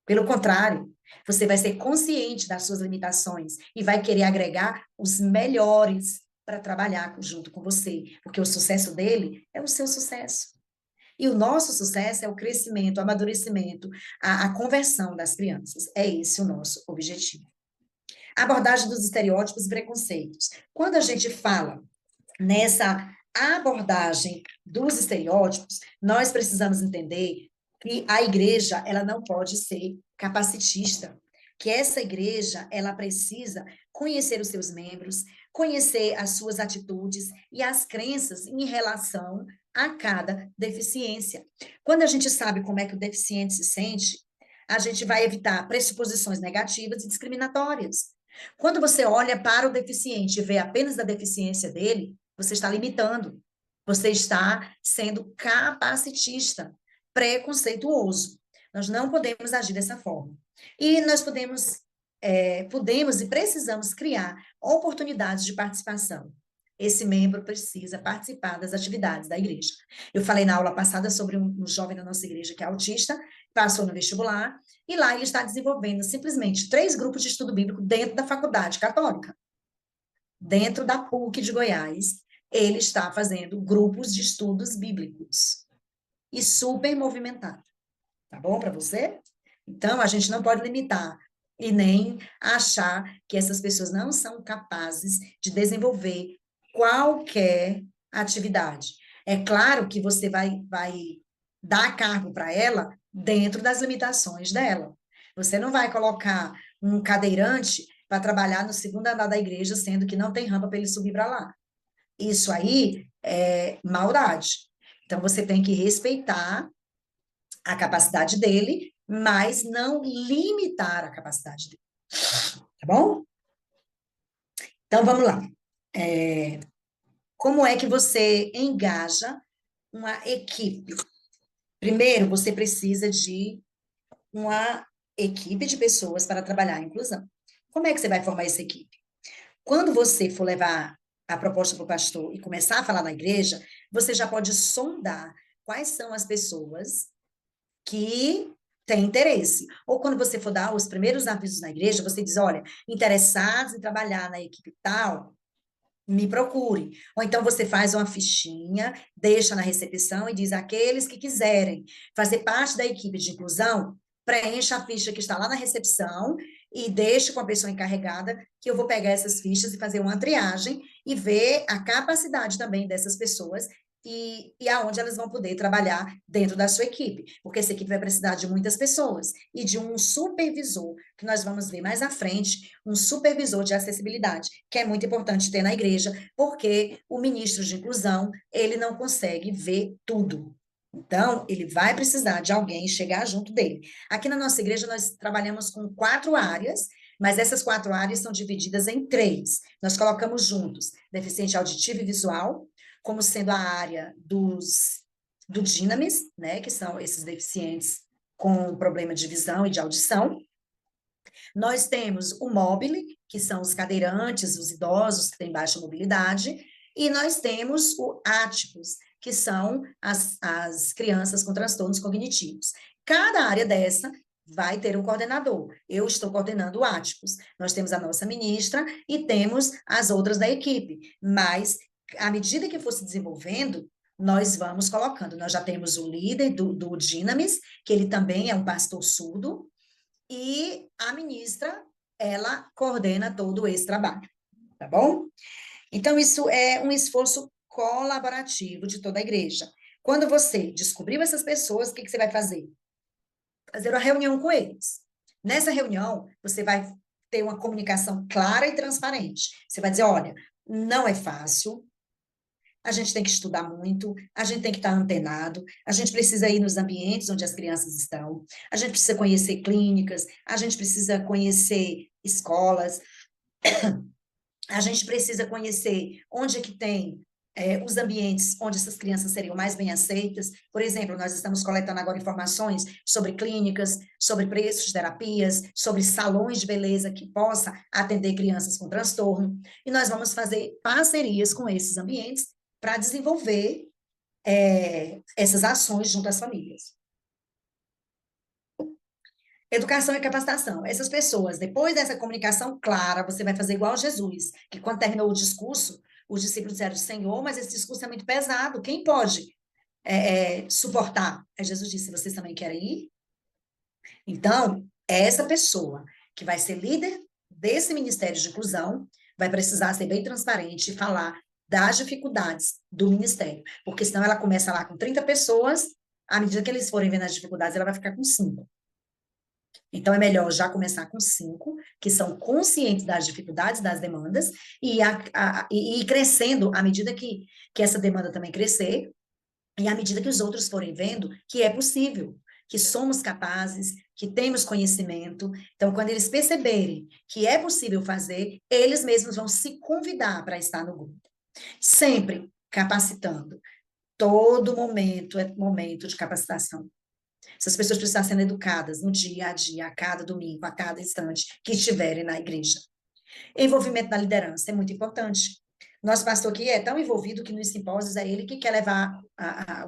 Pelo contrário, você vai ser consciente das suas limitações e vai querer agregar os melhores para trabalhar junto com você, porque o sucesso dele é o seu sucesso. E o nosso sucesso é o crescimento, o amadurecimento, a conversão das crianças. É esse o nosso objetivo. A abordagem dos estereótipos e preconceitos. Quando a gente fala nessa abordagem dos estereótipos, nós precisamos entender que a igreja, ela não pode ser capacitista, que essa igreja, ela precisa conhecer os seus membros, conhecer as suas atitudes e as crenças em relação a cada deficiência. Quando a gente sabe como é que o deficiente se sente, a gente vai evitar pressuposições negativas e discriminatórias. Quando você olha para o deficiente e vê apenas a deficiência dele, você está limitando, você está sendo capacitista, preconceituoso. Nós não podemos agir dessa forma. E nós podemos e precisamos criar oportunidades de participação. Esse membro precisa participar das atividades da igreja. Eu falei na aula passada sobre um jovem da nossa igreja que é autista, passou no vestibular, e lá ele está desenvolvendo simplesmente 3 grupos de estudo bíblico dentro da faculdade católica. Dentro da PUC de Goiás, ele está fazendo grupos de estudos bíblicos. E super movimentado. Tá bom para você? Então, a gente não pode limitar e nem achar que essas pessoas não são capazes de desenvolver qualquer atividade. É claro que você vai dar cargo para ela dentro das limitações dela. Você não vai colocar um cadeirante para trabalhar no segundo andar da igreja, sendo que não tem rampa para ele subir para lá. Isso aí é maldade. Então, você tem que respeitar a capacidade dele, mas não limitar a capacidade dele. Tá bom? Então, vamos lá. Como é que você engaja uma equipe? Primeiro, você precisa de uma equipe de pessoas para trabalhar a inclusão. Como é que você vai formar essa equipe? Quando você for levar a proposta para o pastor e começar a falar na igreja, você já pode sondar quais são as pessoas que têm interesse. Ou quando você for dar os primeiros avisos na igreja, você diz, olha, interessados em trabalhar na equipe tal, me procure. Ou então você faz uma fichinha, deixa na recepção e diz aqueles que quiserem fazer parte da equipe de inclusão, preencha a ficha que está lá na recepção e deixe com a pessoa encarregada que eu vou pegar essas fichas e fazer uma triagem e ver a capacidade também dessas pessoas e aonde elas vão poder trabalhar dentro da sua equipe, porque essa equipe vai precisar de muitas pessoas e de um supervisor, que nós vamos ver mais à frente, um supervisor de acessibilidade, que é muito importante ter na igreja, porque o ministro de inclusão, ele não consegue ver tudo. Então, ele vai precisar de alguém chegar junto dele. Aqui na nossa igreja, nós trabalhamos com 4 áreas, mas essas 4 áreas são divididas em 3. Nós colocamos juntos deficiente auditivo e visual, como sendo a área do Dinamis, né, que são esses deficientes com problema de visão e de audição. Nós temos o Mobile, que são os cadeirantes, os idosos que têm baixa mobilidade, e nós temos o Áticos, que são as crianças com transtornos cognitivos. Cada área dessa vai ter um coordenador. Eu estou coordenando o Áticos. Nós temos a nossa ministra e temos as outras da equipe, mas à medida que for se desenvolvendo, nós vamos colocando. Nós já temos o líder do Dinamis, que ele também é um pastor surdo, e a ministra, ela coordena todo esse trabalho, tá bom? Então, isso é um esforço colaborativo de toda a igreja. Quando você descobriu essas pessoas, o que você vai fazer? Fazer uma reunião com eles. Nessa reunião, você vai ter uma comunicação clara e transparente. Você vai dizer, olha, não é fácil, a gente tem que estudar muito, a gente tem que estar antenado, a gente precisa ir nos ambientes onde as crianças estão, a gente precisa conhecer clínicas, a gente precisa conhecer escolas, a gente precisa conhecer onde é que tem os ambientes onde essas crianças seriam mais bem aceitas. Por exemplo, nós estamos coletando agora informações sobre clínicas, sobre preços de terapias, sobre salões de beleza que possa atender crianças com transtorno, e nós vamos fazer parcerias com esses ambientes para desenvolver essas ações junto às famílias. Educação e capacitação. Essas pessoas, depois dessa comunicação clara, você vai fazer igual Jesus, que quando terminou o discurso, os discípulos disseram, Senhor, mas esse discurso é muito pesado, quem pode suportar? Aí Jesus disse, vocês também querem ir? Então, essa pessoa que vai ser líder desse Ministério de Inclusão vai precisar ser bem transparente e falar das dificuldades do Ministério, porque senão ela começa lá com 30 pessoas, à medida que eles forem vendo as dificuldades, ela vai ficar com 5. Então, é melhor já começar com 5, que são conscientes das dificuldades, das demandas, e ir crescendo à medida que essa demanda também crescer, e à medida que os outros forem vendo que é possível, que somos capazes, que temos conhecimento. Então, quando eles perceberem que é possível fazer, eles mesmos vão se convidar para estar no grupo. Sempre capacitando. Todo momento é momento de capacitação. Essas pessoas precisam estar sendo educadas no dia a dia, a cada domingo, a cada instante que estiverem na igreja. Envolvimento na liderança é muito importante. Nosso pastor aqui é tão envolvido que nos simpósios é ele que quer levar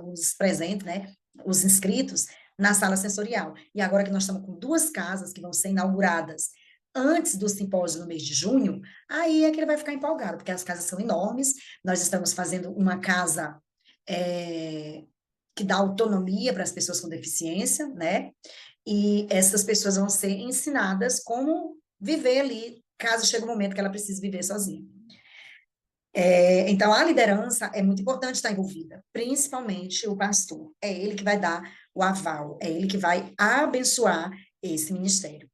os presentes, né, os inscritos, na sala sensorial. E agora que nós estamos com 2 casas que vão ser inauguradas antes do simpósio no mês de junho, aí é que ele vai ficar empolgado, porque as casas são enormes, nós estamos fazendo uma casa que dá autonomia para as pessoas com deficiência, né? E essas pessoas vão ser ensinadas como viver ali, caso chegue o momento que ela precise viver sozinha. Então, a liderança é muito importante estar envolvida, principalmente o pastor. É ele que vai dar o aval, é ele que vai abençoar esse ministério.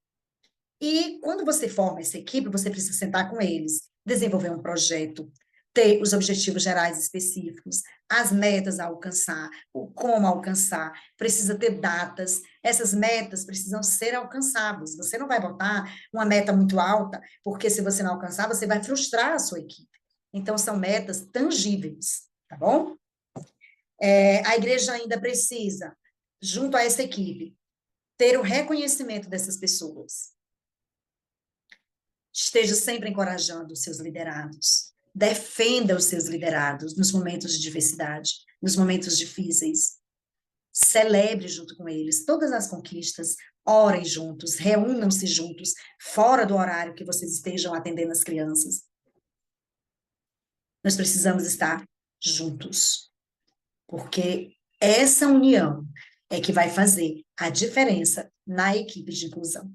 E quando você forma essa equipe, você precisa sentar com eles, desenvolver um projeto, ter os objetivos gerais específicos, as metas a alcançar, o como alcançar, precisa ter datas, essas metas precisam ser alcançáveis. Você não vai botar uma meta muito alta, porque se você não alcançar, você vai frustrar a sua equipe. Então, são metas tangíveis, tá bom? A igreja ainda precisa, junto a essa equipe, ter o reconhecimento dessas pessoas. Esteja sempre encorajando os seus liderados. Defenda os seus liderados nos momentos de diversidade, nos momentos difíceis. Celebre junto com eles todas as conquistas, orem juntos, reúnam-se juntos, fora do horário que vocês estejam atendendo as crianças. Nós precisamos estar juntos, porque essa união é que vai fazer a diferença na equipe de inclusão.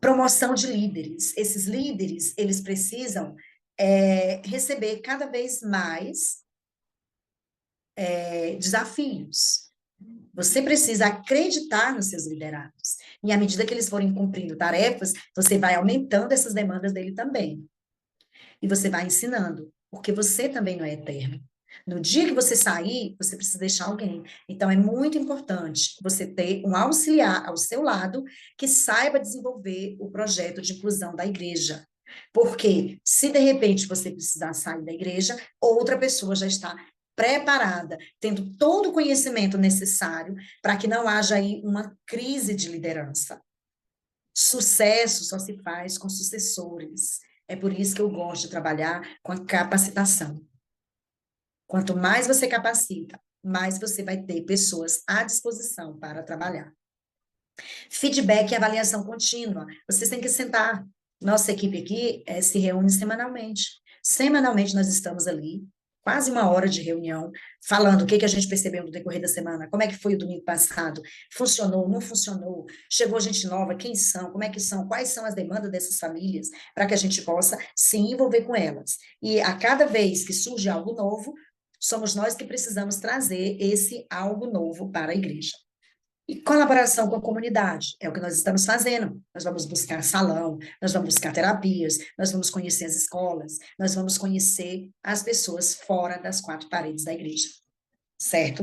Promoção de líderes. Esses líderes, eles precisam receber cada vez mais desafios. Você precisa acreditar nos seus liderados. E à medida que eles forem cumprindo tarefas, você vai aumentando essas demandas dele também. E você vai ensinando, porque você também não é eterno. No dia que você sair, você precisa deixar alguém. Então, é muito importante você ter um auxiliar ao seu lado que saiba desenvolver o projeto de inclusão da igreja. Porque, se de repente você precisar sair da igreja, outra pessoa já está preparada, tendo todo o conhecimento necessário para que não haja aí uma crise de liderança. Sucesso só se faz com sucessores. É por isso que eu gosto de trabalhar com a capacitação. Quanto mais você capacita, mais você vai ter pessoas à disposição para trabalhar. Feedback e avaliação contínua. Vocês têm que sentar. Nossa equipe aqui se reúne semanalmente. Semanalmente nós estamos ali, quase uma hora de reunião, falando o que a gente percebeu no decorrer da semana, como é que foi o domingo passado, funcionou, não funcionou, chegou gente nova, quem são, como é que são, quais são as demandas dessas famílias, para que a gente possa se envolver com elas. E a cada vez que surge algo novo, somos nós que precisamos trazer esse algo novo para a igreja. E colaboração com a comunidade, é o que nós estamos fazendo. Nós vamos buscar salão, nós vamos buscar terapias, nós vamos conhecer as escolas, nós vamos conhecer as pessoas fora das quatro paredes da igreja, certo?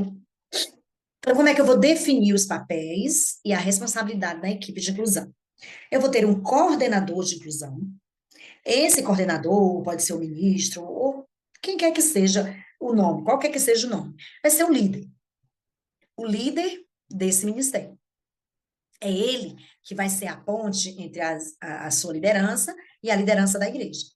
Então, como é que eu vou definir os papéis e a responsabilidade da equipe de inclusão? Eu vou ter um coordenador de inclusão. Esse coordenador pode ser o ministro, ou quem quer que seja o nome, qualquer que seja o nome. Vai ser o líder. O líder desse ministério. É ele que vai ser a ponte entre a sua liderança e a liderança da igreja.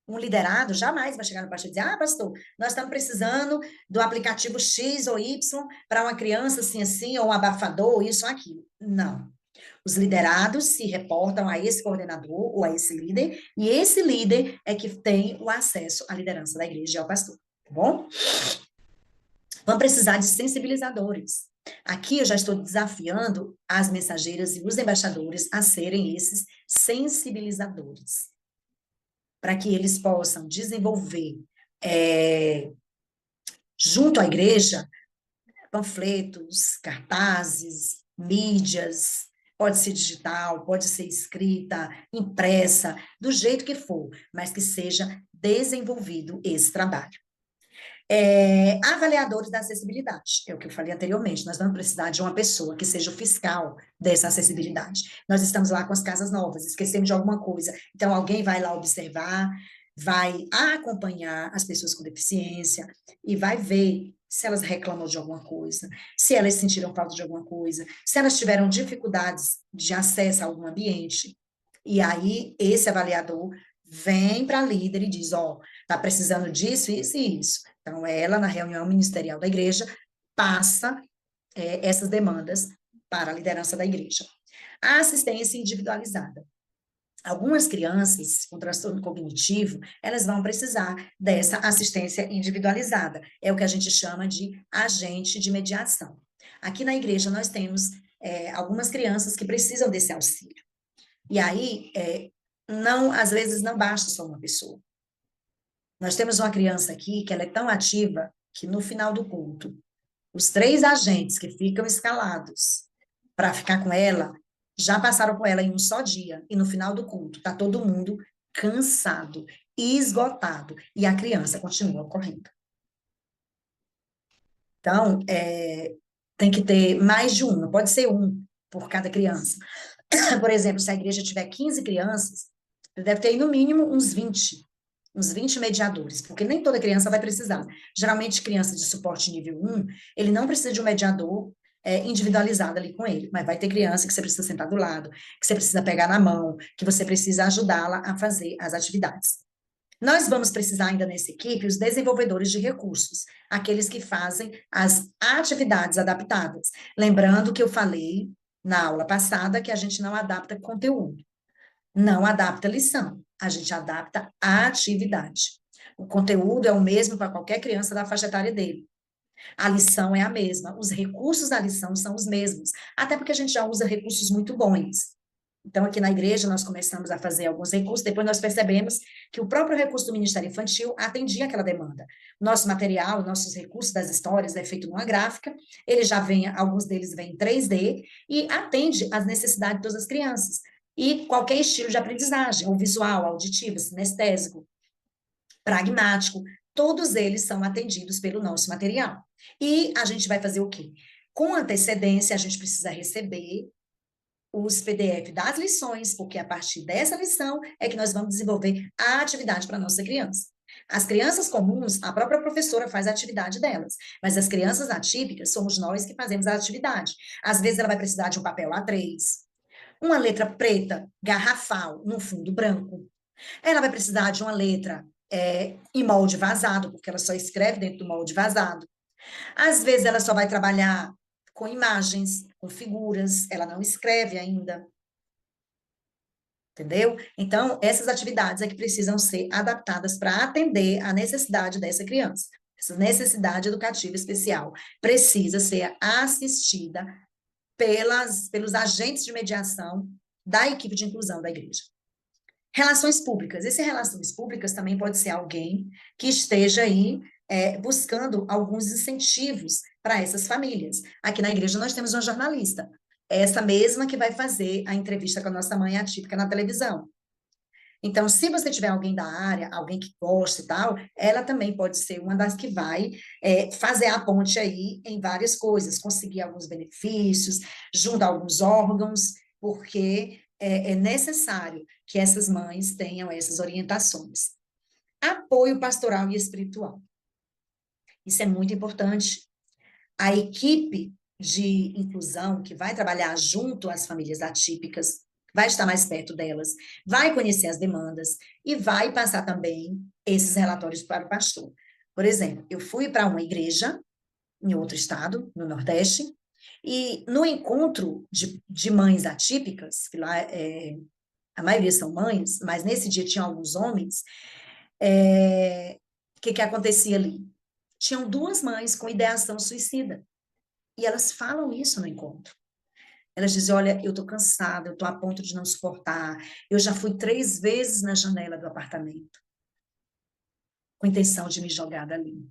Um liderado jamais vai chegar no pastor e dizer: ah, pastor, nós estamos precisando do aplicativo X ou Y para uma criança assim, assim, ou um abafador, isso ou aquilo. Não. Os liderados se reportam a esse coordenador ou a esse líder, e esse líder é que tem o acesso à liderança da igreja e ao pastor, tá bom? Vamos precisar de sensibilizadores. Aqui eu já estou desafiando as mensageiras e os embaixadores a serem esses sensibilizadores, para que eles possam desenvolver, junto à igreja, panfletos, cartazes, mídias, pode ser digital, pode ser escrita, impressa, do jeito que for, mas que seja desenvolvido esse trabalho. Avaliadores da acessibilidade, é o que eu falei anteriormente, nós vamos precisar de uma pessoa que seja o fiscal dessa acessibilidade. Nós estamos lá com as casas novas, esquecemos de alguma coisa, então alguém vai lá observar, vai acompanhar as pessoas com deficiência e vai ver se elas reclamam de alguma coisa, se elas sentiram falta de alguma coisa, se elas tiveram dificuldades de acesso a algum ambiente. E aí, esse avaliador vem para a líder e diz, ó, tá precisando disso, isso e isso. Então, ela, na reunião ministerial da igreja, passa essas demandas para a liderança da igreja. A assistência individualizada. Algumas crianças com transtorno cognitivo, elas vão precisar dessa assistência individualizada. É o que a gente chama de agente de mediação. Aqui na igreja, nós temos algumas crianças que precisam desse auxílio. E aí, não, às vezes, não basta só uma pessoa. Nós temos uma criança aqui que ela é tão ativa que no final do culto, os 3 agentes que ficam escalados para ficar com ela, já passaram por ela em um só dia, e no final do culto está todo mundo cansado, esgotado, e a criança continua correndo. Então, tem que ter mais de um, não pode ser um por cada criança. Por exemplo, se a igreja tiver 15 crianças, deve ter no mínimo uns 20 mediadores, porque nem toda criança vai precisar. Geralmente, criança de suporte nível 1, ele não precisa de um mediador individualizado ali com ele, mas vai ter criança que você precisa sentar do lado, que você precisa pegar na mão, que você precisa ajudá-la a fazer as atividades. Nós vamos precisar ainda nessa equipe os desenvolvedores de recursos, aqueles que fazem as atividades adaptadas. Lembrando que eu falei na aula passada que a gente não adapta conteúdo, não adapta lição, a gente adapta a atividade. O conteúdo é o mesmo para qualquer criança da faixa etária dele. A lição é a mesma, os recursos da lição são os mesmos, até porque a gente já usa recursos muito bons. Então, aqui na igreja, nós começamos a fazer alguns recursos, depois nós percebemos que o próprio recurso do Ministério Infantil atendia aquela demanda. Nosso material, nossos recursos das histórias é feito numa gráfica, ele já vem, alguns deles vêm em 3D, e atende às necessidades de todas as crianças. E qualquer estilo de aprendizagem, ou visual, auditivo, sinestésico, pragmático, todos eles são atendidos pelo nosso material. E a gente vai fazer o quê? Com antecedência, a gente precisa receber os PDF das lições, porque a partir dessa lição é que nós vamos desenvolver a atividade para a nossa criança. As crianças comuns, a própria professora faz a atividade delas, mas as crianças atípicas somos nós que fazemos a atividade. Às vezes ela vai precisar de um papel A3, uma letra preta, garrafal, no fundo branco. Ela vai precisar de uma letra em molde vazado, porque ela só escreve dentro do molde vazado. Às vezes ela só vai trabalhar com imagens, com figuras, ela não escreve ainda. Entendeu? Então, essas atividades é que precisam ser adaptadas para atender a necessidade dessa criança. Essa necessidade educativa especial precisa ser assistida pelos agentes de mediação da equipe de inclusão da igreja. Relações públicas. Esse relações públicas também pode ser alguém que esteja aí buscando alguns incentivos para essas famílias. Aqui na igreja nós temos uma jornalista, essa mesma que vai fazer a entrevista com a nossa mãe atípica na televisão. Então, se você tiver alguém da área, alguém que gosta e tal, ela também pode ser uma das que vai fazer a ponte aí em várias coisas, conseguir alguns benefícios, junto a alguns órgãos, porque é necessário que essas mães tenham essas orientações. Apoio pastoral e espiritual. Isso é muito importante. A equipe de inclusão que vai trabalhar junto às famílias atípicas vai estar mais perto delas, vai conhecer as demandas e vai passar também esses relatórios para o pastor. Por exemplo, eu fui para uma igreja em outro estado, no Nordeste, e no encontro de mães atípicas, que lá a maioria são mães, mas nesse dia tinha alguns homens, o que acontecia ali? Tinham duas mães com ideação suicida. E elas falam isso no encontro. Elas dizem, olha, eu estou cansada, eu estou a ponto de não suportar, eu já fui 3 vezes na janela do apartamento, com intenção de me jogar dali.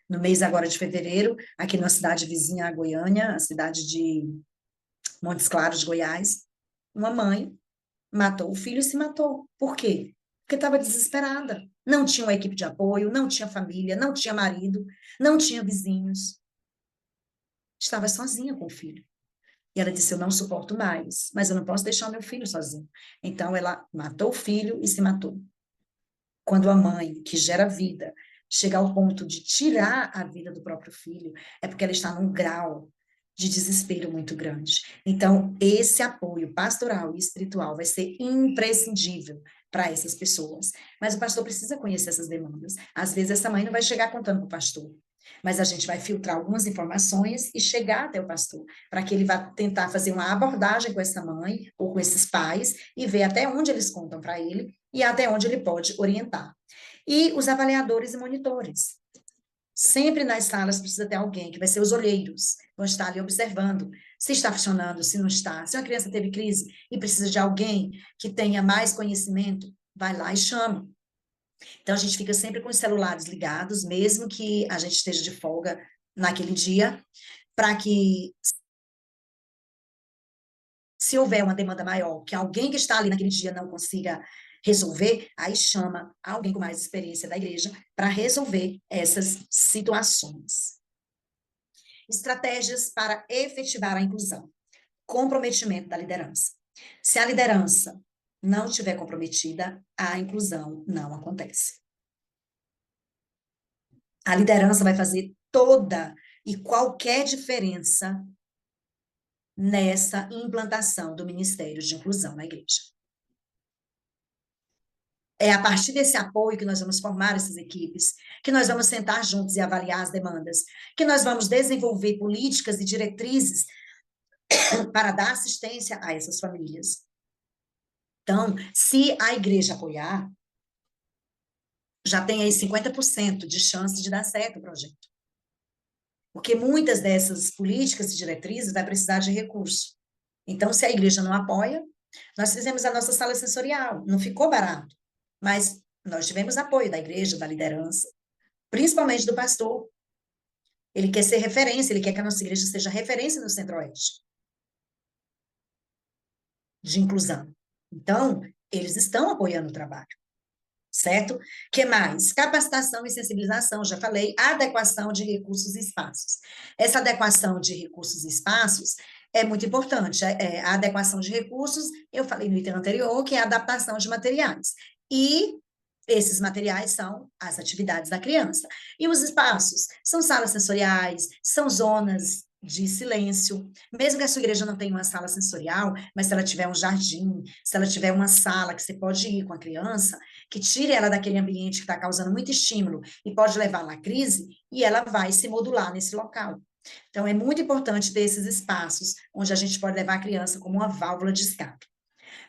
No mês agora de fevereiro, aqui na cidade vizinha a Goiânia, a cidade de Montes Claros, Goiás, uma mãe matou o filho e se matou. Por quê? Porque estava desesperada. Não tinha uma equipe de apoio, não tinha família, não tinha marido, não tinha vizinhos. Estava sozinha com o filho. E ela disse: eu não suporto mais, mas eu não posso deixar o meu filho sozinho. Então, ela matou o filho e se matou. Quando a mãe, que gera vida, chega ao ponto de tirar a vida do próprio filho, é porque ela está num grau de desespero muito grande. Então, esse apoio pastoral e espiritual vai ser imprescindível para essas pessoas. Mas o pastor precisa conhecer essas demandas. Às vezes, essa mãe não vai chegar contando para o pastor, mas a gente vai filtrar algumas informações e chegar até o pastor, para que ele vá tentar fazer uma abordagem com essa mãe ou com esses pais e ver até onde eles contam para ele e até onde ele pode orientar. E os avaliadores e monitores. Sempre nas salas precisa ter alguém que vai ser os olheiros, vão estar ali observando se está funcionando, se não está. Se uma criança teve crise e precisa de alguém que tenha mais conhecimento, vai lá e chama. Então, a gente fica sempre com os celulares ligados, mesmo que a gente esteja de folga naquele dia, para que Se houver uma demanda maior, que alguém que está ali naquele dia não consiga resolver, aí chama alguém com mais experiência da igreja para resolver essas situações. Estratégias para efetivar a inclusão. Comprometimento da liderança. Se a liderança não estiver comprometida, a inclusão não acontece. A liderança vai fazer toda e qualquer diferença nessa implantação do Ministério de Inclusão na igreja. É a partir desse apoio que nós vamos formar essas equipes, que nós vamos sentar juntos e avaliar as demandas, que nós vamos desenvolver políticas e diretrizes para dar assistência a essas famílias. Então, se a igreja apoiar, já tem aí 50% de chance de dar certo o projeto. Porque muitas dessas políticas e diretrizes vai precisar de recurso. Então, se a igreja não apoia, nós fizemos a nossa sala sensorial, não ficou barato, mas nós tivemos apoio da igreja, da liderança, principalmente do pastor. Ele quer ser referência, ele quer que a nossa igreja seja referência no Centro-Oeste de inclusão. Então, eles estão apoiando o trabalho, certo? Que mais? Capacitação e sensibilização, já falei, adequação de recursos e espaços. Essa adequação de recursos e espaços é muito importante. A adequação de recursos, eu falei no item anterior, que é a adaptação de materiais. E esses materiais são as atividades da criança. E os espaços são salas sensoriais, são zonas de silêncio. Mesmo que a sua igreja não tenha uma sala sensorial, mas se ela tiver um jardim, se ela tiver uma sala que você pode ir com a criança, que tire ela daquele ambiente que está causando muito estímulo e pode levá-la à crise, e ela vai se modular nesse local. Então, é muito importante ter esses espaços onde a gente pode levar a criança como uma válvula de escape.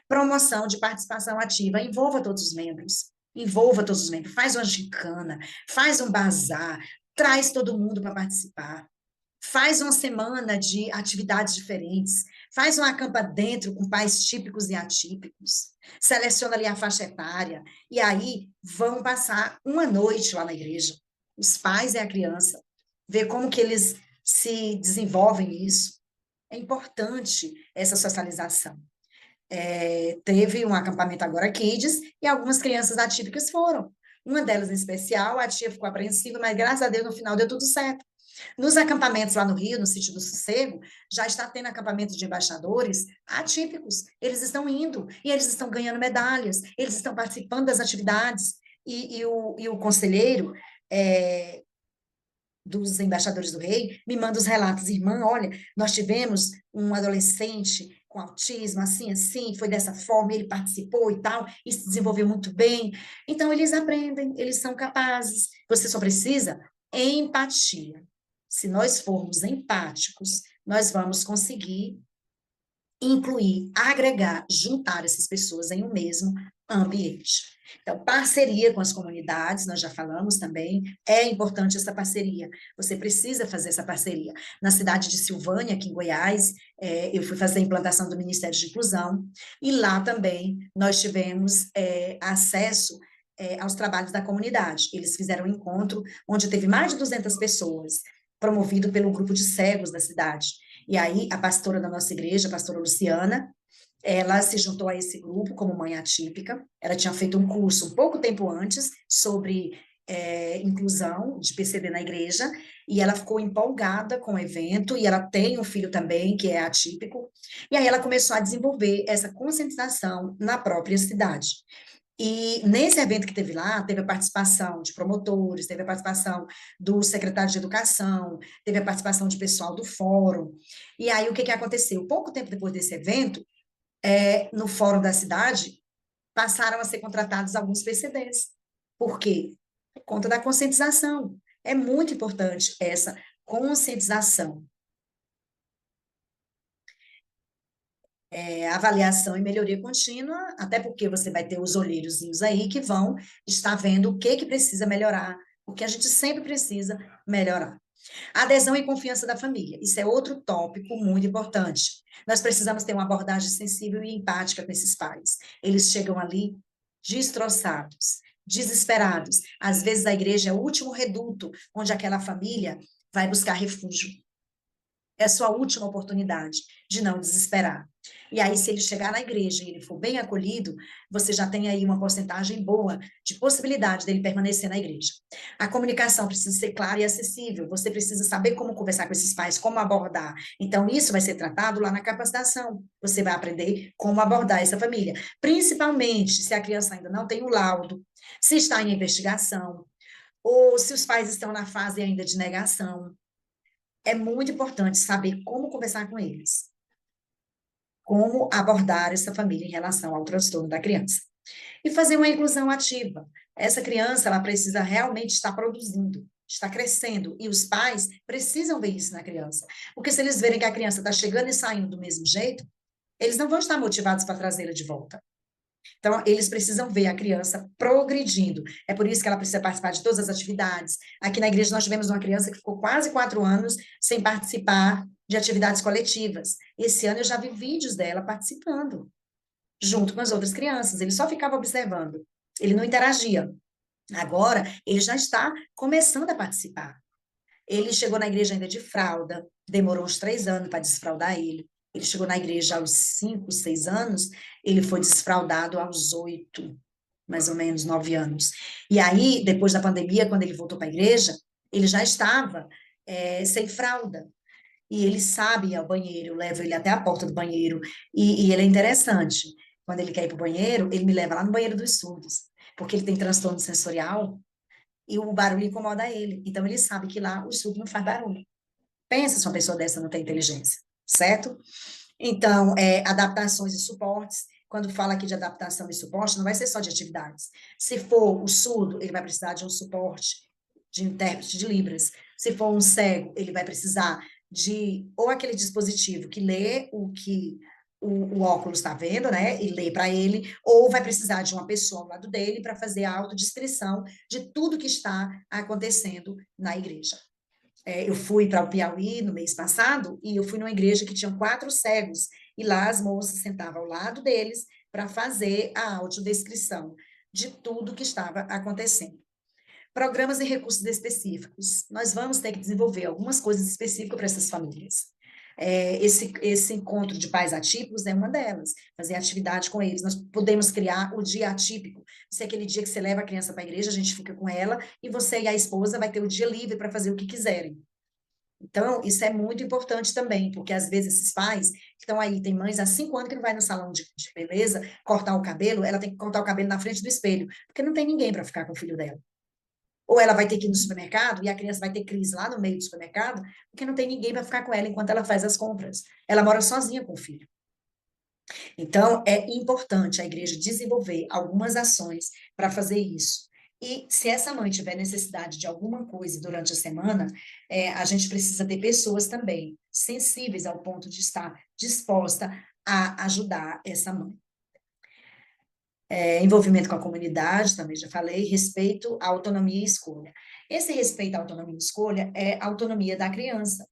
Promoção de participação ativa, envolva todos os membros. Envolva todos os membros, faz uma gincana, faz um bazar, traz todo mundo para participar, faz uma semana de atividades diferentes, faz um acampa dentro com pais típicos e atípicos, seleciona ali a faixa etária, e aí vão passar uma noite lá na igreja, os pais e a criança, ver como que eles se desenvolvem nisso. É importante essa socialização. Teve um acampamento agora Kids e algumas crianças atípicas foram. Uma delas em especial, a tia ficou apreensiva, mas graças a Deus no final deu tudo certo. Nos acampamentos lá no Rio, no Sítio do Sossego, já está tendo acampamentos de embaixadores atípicos. Eles estão indo e eles estão ganhando medalhas, eles estão participando das atividades. E o conselheiro dos embaixadores do rei me manda os relatos. Irmã, olha, nós tivemos um adolescente com autismo, assim, assim, foi dessa forma, ele participou e tal, e se desenvolveu muito bem. Então, eles aprendem, eles são capazes. Você só precisa empatia. Se nós formos empáticos, nós vamos conseguir incluir, agregar, juntar essas pessoas em um mesmo ambiente. Então, parceria com as comunidades, nós já falamos também, é importante essa parceria. Você precisa fazer essa parceria. Na cidade de Silvânia, aqui em Goiás, eu fui fazer a implantação do Ministério de Inclusão, e lá também nós tivemos acesso aos trabalhos da comunidade. Eles fizeram um encontro onde teve mais de 200 pessoas, promovido pelo grupo de cegos da cidade. E aí, a pastora da nossa igreja, a pastora Luciana, ela se juntou a esse grupo como mãe atípica. Ela tinha feito um curso um pouco tempo antes sobre inclusão de PCD na igreja, e ela ficou empolgada com o evento, e ela tem um filho também, que é atípico, e aí ela começou a desenvolver essa conscientização na própria cidade. E nesse evento que teve lá, teve a participação de promotores, teve a participação do secretário de Educação, teve a participação de pessoal do fórum. E aí, o que aconteceu? Pouco tempo depois desse evento, no fórum da cidade, passaram a ser contratados alguns PCDs. Por quê? Por conta da conscientização. É muito importante essa conscientização. Avaliação e melhoria contínua, até porque você vai ter os olheirozinhos aí que vão estar vendo o que precisa melhorar, o que a gente sempre precisa melhorar. Adesão e confiança da família, isso é outro tópico muito importante. Nós precisamos ter uma abordagem sensível e empática com esses pais. Eles chegam ali destroçados, desesperados. Às vezes a igreja é o último reduto onde aquela família vai buscar refúgio. É a sua última oportunidade de não desesperar. E aí, se ele chegar na igreja e ele for bem acolhido, você já tem aí uma porcentagem boa de possibilidade dele permanecer na igreja. A comunicação precisa ser clara e acessível. Você precisa saber como conversar com esses pais, como abordar. Então, isso vai ser tratado lá na capacitação. Você vai aprender como abordar essa família. Principalmente se a criança ainda não tem o laudo, se está em investigação, ou se os pais estão na fase ainda de negação. É muito importante saber como conversar com eles, como abordar essa família em relação ao transtorno da criança. E fazer uma inclusão ativa. Essa criança, ela precisa realmente estar produzindo, está crescendo, e os pais precisam ver isso na criança. Porque se eles verem que a criança está chegando e saindo do mesmo jeito, eles não vão estar motivados para trazê-la de volta. Então, eles precisam ver a criança progredindo. É por isso que ela precisa participar de todas as atividades. Aqui na igreja, nós tivemos uma criança que ficou quase 4 anos sem participar de atividades coletivas. Esse ano eu já vi vídeos dela participando, junto com as outras crianças. Ele só ficava observando. Ele não interagia. Agora, ele já está começando a participar. Ele chegou na igreja ainda de fralda, demorou uns 3 anos para desfraldar ele. Ele chegou na igreja aos 5, 6 anos, ele foi desfraldado aos 8, mais ou menos 9 anos. E aí, depois da pandemia, quando ele voltou para a igreja, ele já estava sem fralda. E ele sabe ir ao banheiro, eu levo ele até a porta do banheiro. E ele é interessante. Quando ele quer ir para o banheiro, ele me leva lá no banheiro dos surdos, porque ele tem transtorno sensorial e o barulho incomoda ele. Então, ele sabe que lá o surdo não faz barulho. Pensa se uma pessoa dessa não tem inteligência, certo? Então, adaptações e suportes. Quando fala aqui de adaptação e suporte, não vai ser só de atividades. Se for o surdo, ele vai precisar de um suporte de intérprete de Libras. Se for um cego, ele vai precisar de ou aquele dispositivo que lê o que o óculos está vendo, né, e lê para ele, ou vai precisar de uma pessoa ao lado dele para fazer a autodescrição de tudo que está acontecendo na igreja. Eu fui para o Piauí no mês passado e eu fui numa igreja que tinha 4 cegos e lá as moças sentavam ao lado deles para fazer a audiodescrição de tudo que estava acontecendo. Programas e recursos específicos. Nós vamos ter que desenvolver algumas coisas específicas para essas famílias. Esse encontro de pais atípicos é uma delas, fazer atividade com eles. Nós podemos criar o dia atípico. Se é aquele dia que você leva a criança para a igreja, a gente fica com ela, e você e a esposa vai ter o dia livre para fazer o que quiserem. Então, isso é muito importante também, porque às vezes esses pais que estão aí, tem mães há 5 anos que não vai no salão de beleza cortar o cabelo, ela tem que cortar o cabelo na frente do espelho, porque não tem ninguém para ficar com o filho dela. Ou ela vai ter que ir no supermercado e a criança vai ter crise lá no meio do supermercado, porque não tem ninguém para ficar com ela enquanto ela faz as compras. Ela mora sozinha com o filho. Então, é importante a igreja desenvolver algumas ações para fazer isso. E se essa mãe tiver necessidade de alguma coisa durante a semana, a gente precisa ter pessoas também sensíveis ao ponto de estar disposta a ajudar essa mãe. Envolvimento com a comunidade, também já falei, respeito à autonomia e escolha. Esse respeito à autonomia e escolha é a autonomia da criança.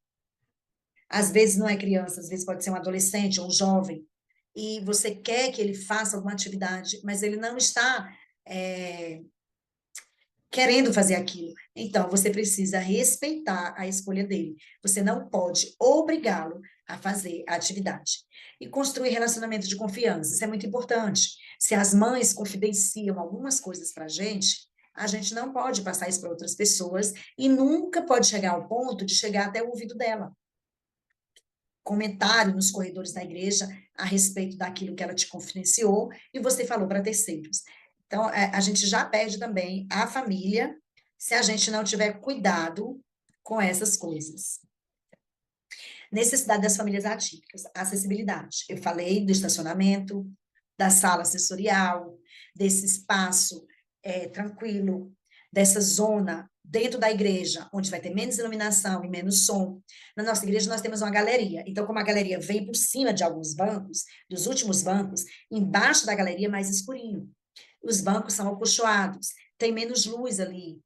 Às vezes não é criança, às vezes pode ser um adolescente ou um jovem, e você quer que ele faça alguma atividade, mas ele não está querendo fazer aquilo. Então, você precisa respeitar a escolha dele. Você não pode obrigá-lo a fazer a atividade. E construir relacionamento de confiança, isso é muito importante. Se as mães confidenciam algumas coisas para a gente não pode passar isso para outras pessoas e nunca pode chegar ao ponto de chegar até o ouvido dela. Comentário nos corredores da igreja a respeito daquilo que ela te confidenciou e você falou para terceiros. Então, a gente já perde também a família se a gente não tiver cuidado com essas coisas. Necessidade das famílias atípicas, acessibilidade. Eu falei do estacionamento, da sala sensorial, desse espaço tranquilo, dessa zona dentro da igreja, onde vai ter menos iluminação e menos som. Na nossa igreja, nós temos uma galeria. Então, como a galeria vem por cima de alguns bancos, dos últimos bancos, embaixo da galeria é mais escurinho. Os bancos são acolchoados, tem menos luz ali.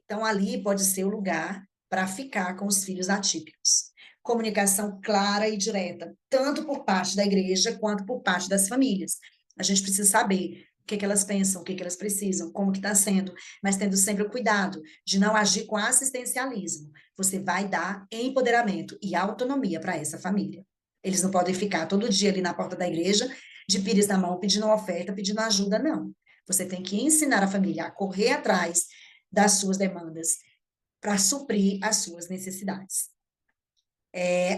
Então, ali pode ser o lugar para ficar com os filhos atípicos. Comunicação clara e direta, tanto por parte da igreja quanto por parte das famílias. A gente precisa saber o que elas pensam, o que elas precisam, como que está sendo, mas tendo sempre o cuidado de não agir com assistencialismo. Você vai dar empoderamento e autonomia para essa família. Eles não podem ficar todo dia ali na porta da igreja, de pires na mão, pedindo oferta, pedindo ajuda, não. Você tem que ensinar a família a correr atrás das suas demandas para suprir as suas necessidades.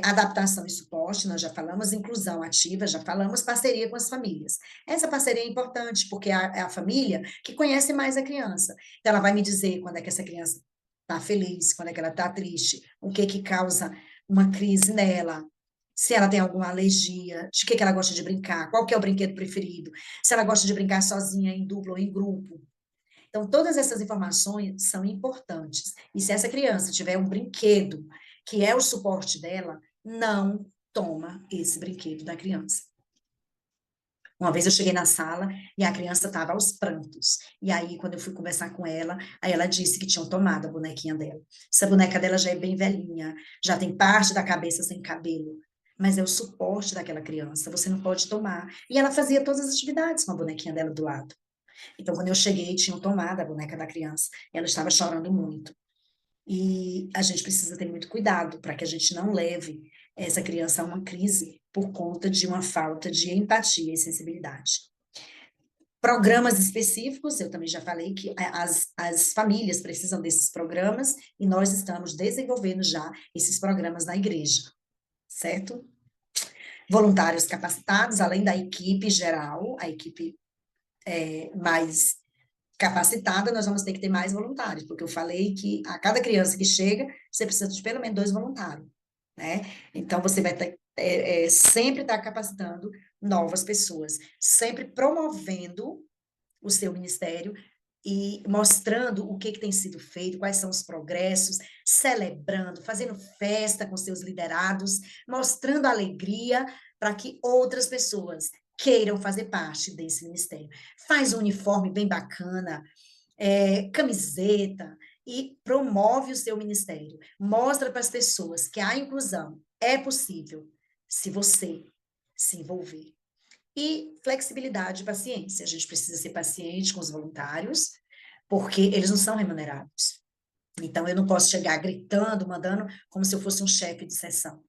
Adaptação e suporte, nós já falamos, inclusão ativa, já falamos, parceria com as famílias. Essa parceria é importante, porque é a família que conhece mais a criança. Então, ela vai me dizer quando é que essa criança está feliz, quando é que ela está triste, o que que causa uma crise nela, se ela tem alguma alergia, de que ela gosta de brincar, qual que é o brinquedo preferido, se ela gosta de brincar sozinha, em dupla ou em grupo. Então, todas essas informações são importantes. E se essa criança tiver um brinquedo que é o suporte dela, não toma esse brinquedo da criança. Uma vez eu cheguei na sala e a criança estava aos prantos. E aí, quando eu fui conversar com ela, aí ela disse que tinham tomado a bonequinha dela. Essa boneca dela já é bem velhinha, já tem parte da cabeça sem cabelo. Mas é o suporte daquela criança, você não pode tomar. E ela fazia todas as atividades com a bonequinha dela do lado. Então, quando eu cheguei, tinham tomado a boneca da criança. Ela estava chorando muito. E a gente precisa ter muito cuidado para que a gente não leve essa criança a uma crise por conta de uma falta de empatia e sensibilidade. Programas específicos, eu também já falei que as famílias precisam desses programas e nós estamos desenvolvendo já esses programas na igreja, certo? Voluntários capacitados, além da equipe geral, a equipe mais capacitada, nós vamos ter que ter mais voluntários, porque eu falei que a cada criança que chega, você precisa de pelo menos 2 voluntários, né? Então, você vai ter, sempre estar capacitando novas pessoas, sempre promovendo o seu ministério e mostrando o que tem sido feito, quais são os progressos, celebrando, fazendo festa com seus liderados, mostrando alegria para que outras pessoas queiram fazer parte desse ministério. Faz um uniforme bem bacana, camiseta, e promove o seu ministério. Mostra para as pessoas que a inclusão é possível se você se envolver. E flexibilidade e paciência. A gente precisa ser paciente com os voluntários, porque eles não são remunerados. Então, eu não posso chegar gritando, mandando, como se eu fosse um chefe de sessão.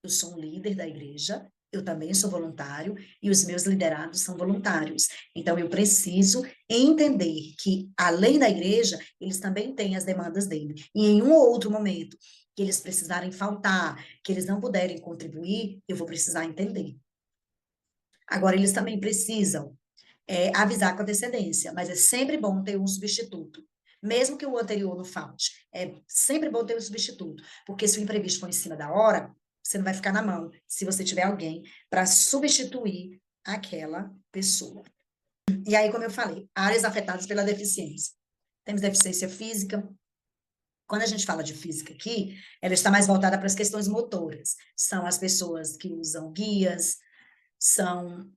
Eu sou um líder da igreja, eu também sou voluntário, e os meus liderados são voluntários. Então, eu preciso entender que, além da igreja, eles também têm as demandas dele. E em um ou outro momento que eles precisarem faltar, que eles não puderem contribuir, eu vou precisar entender. Agora, eles também precisam avisar com antecedência, mas é sempre bom ter um substituto. Mesmo que o anterior não falte, é sempre bom ter um substituto, porque se o imprevisto for em cima da hora, você não vai ficar na mão se você tiver alguém para substituir aquela pessoa. E aí, como eu falei, áreas afetadas pela deficiência. Temos deficiência física. Quando a gente fala de física aqui, ela está mais voltada para as questões motoras. São as pessoas que usam guias, são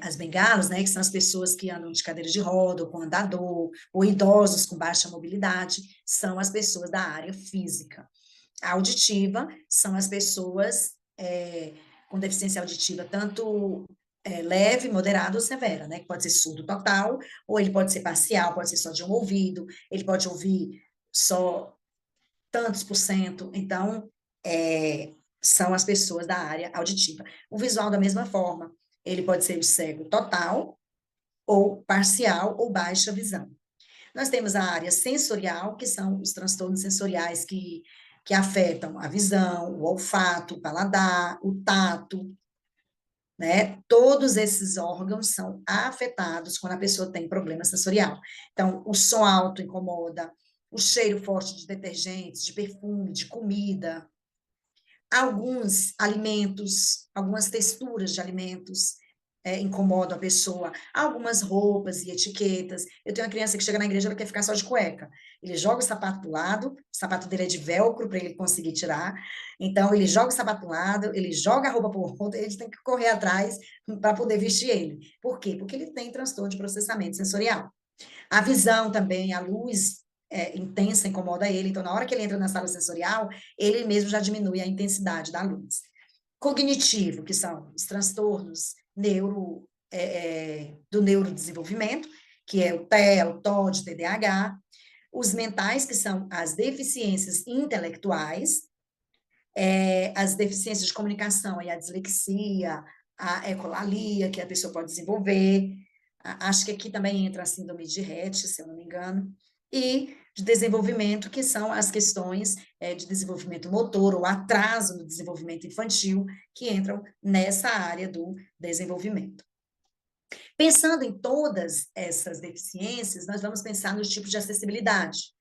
as bengalas, né, que são as pessoas que andam de cadeira de roda, ou com andador, ou idosos com baixa mobilidade, são as pessoas da área física. A auditiva são as pessoas com deficiência auditiva, tanto leve, moderada ou severa, né, que pode ser surdo total, ou ele pode ser parcial, pode ser só de um ouvido, ele pode ouvir só tantos por cento, então, são as pessoas da área auditiva. O visual, da mesma forma, ele pode ser o cego total, ou parcial, ou baixa visão. Nós temos a área sensorial, que são os transtornos sensoriais que afetam a visão, o olfato, o paladar, o tato, né? Todos esses órgãos são afetados quando a pessoa tem problema sensorial. Então, o som alto incomoda, o cheiro forte de detergentes, de perfume, de comida, alguns alimentos, algumas texturas de alimentos incomodam a pessoa, algumas roupas e etiquetas. Eu tenho uma criança que chega na igreja, ela quer ficar só de cueca. Ele joga o sapato do lado, o sapato dele é de velcro para ele conseguir tirar. Então, ele joga o sapato do lado, ele joga a roupa por outro, ele tem que correr atrás para poder vestir ele. Por quê? Porque ele tem transtorno de processamento sensorial. A visão também, a luz intensa incomoda ele, então na hora que ele entra na sala sensorial, ele mesmo já diminui a intensidade da luz. Cognitivo, que são os transtornos do neurodesenvolvimento, que é o TEA, o TOD, TDAH, os mentais, que são as deficiências intelectuais, As deficiências de comunicação, aí a dislexia, a ecolalia, que a pessoa pode desenvolver. Acho que aqui também entra a síndrome de Rett, se eu não me engano. E de desenvolvimento, que são as questões de desenvolvimento motor ou atraso no desenvolvimento infantil, que entram nessa área do desenvolvimento. Pensando em todas essas deficiências, nós vamos pensar nos tipos de acessibilidade.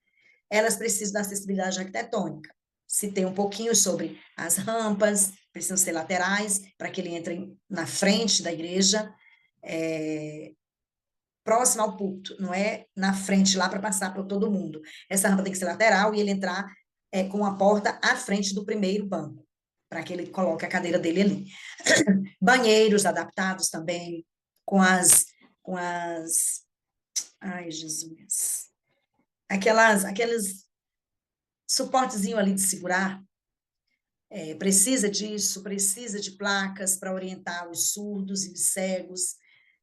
Elas precisam da acessibilidade arquitetônica. Citei um pouquinho sobre as rampas, precisam ser laterais, para que ele entre na frente da igreja, próximo ao púlpito, não é na frente lá para passar para todo mundo. Essa rampa tem que ser lateral e ele entrar com a porta à frente do primeiro banco, para que ele coloque a cadeira dele ali. Banheiros adaptados também, com as, ai, Jesus, aqueles suportezinho ali de segurar, precisa disso, precisa de placas para orientar os surdos e os cegos,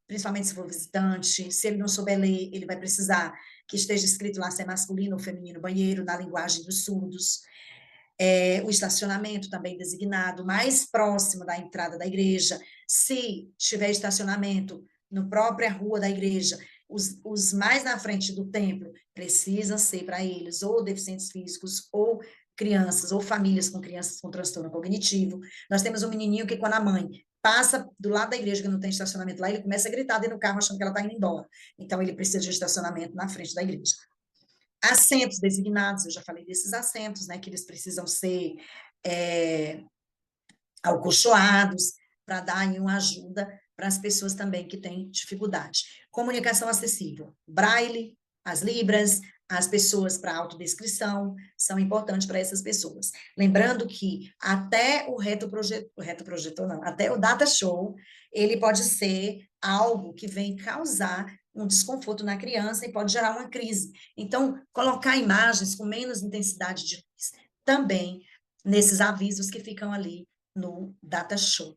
principalmente se for visitante. Se ele não souber ler, ele vai precisar que esteja escrito lá se é masculino ou feminino banheiro, na linguagem dos surdos. O estacionamento também designado, mais próximo da entrada da igreja. Se tiver estacionamento na própria rua da igreja, os mais na frente do templo precisam ser para eles ou deficientes físicos ou crianças ou famílias com crianças com transtorno cognitivo. Nós temos um menininho que quando a mãe passa do lado da igreja que não tem estacionamento lá, ele começa a gritar dentro do carro achando que ela está indo embora. Então, ele precisa de um estacionamento na frente da igreja. Assentos designados, eu já falei desses assentos, né, que eles precisam ser acolchoados para dar aí uma ajuda para as pessoas também que têm dificuldade. Comunicação acessível, braille, as libras, as pessoas para autodescrição, são importantes para essas pessoas. Lembrando que até o retroprojetor não, até o data show, ele pode ser algo que vem causar um desconforto na criança e pode gerar uma crise. Então, colocar imagens com menos intensidade de luz também nesses avisos que ficam ali no data show.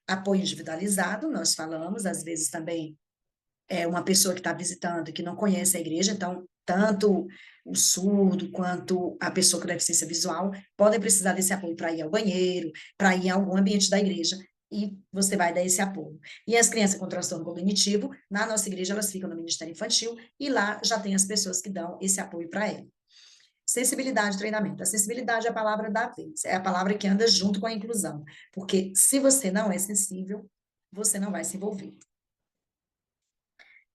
Apoio individualizado, nós falamos, às vezes também é uma pessoa que está visitando e que não conhece a igreja, então, tanto o surdo quanto a pessoa com deficiência visual podem precisar desse apoio para ir ao banheiro, para ir a algum ambiente da igreja, e você vai dar esse apoio. E as crianças com transtorno cognitivo, na nossa igreja, elas ficam no Ministério Infantil, e lá já tem as pessoas que dão esse apoio para elas. Sensibilidade e treinamento. A sensibilidade é a palavra da vez, é a palavra que anda junto com a inclusão, porque se você não é sensível, você não vai se envolver.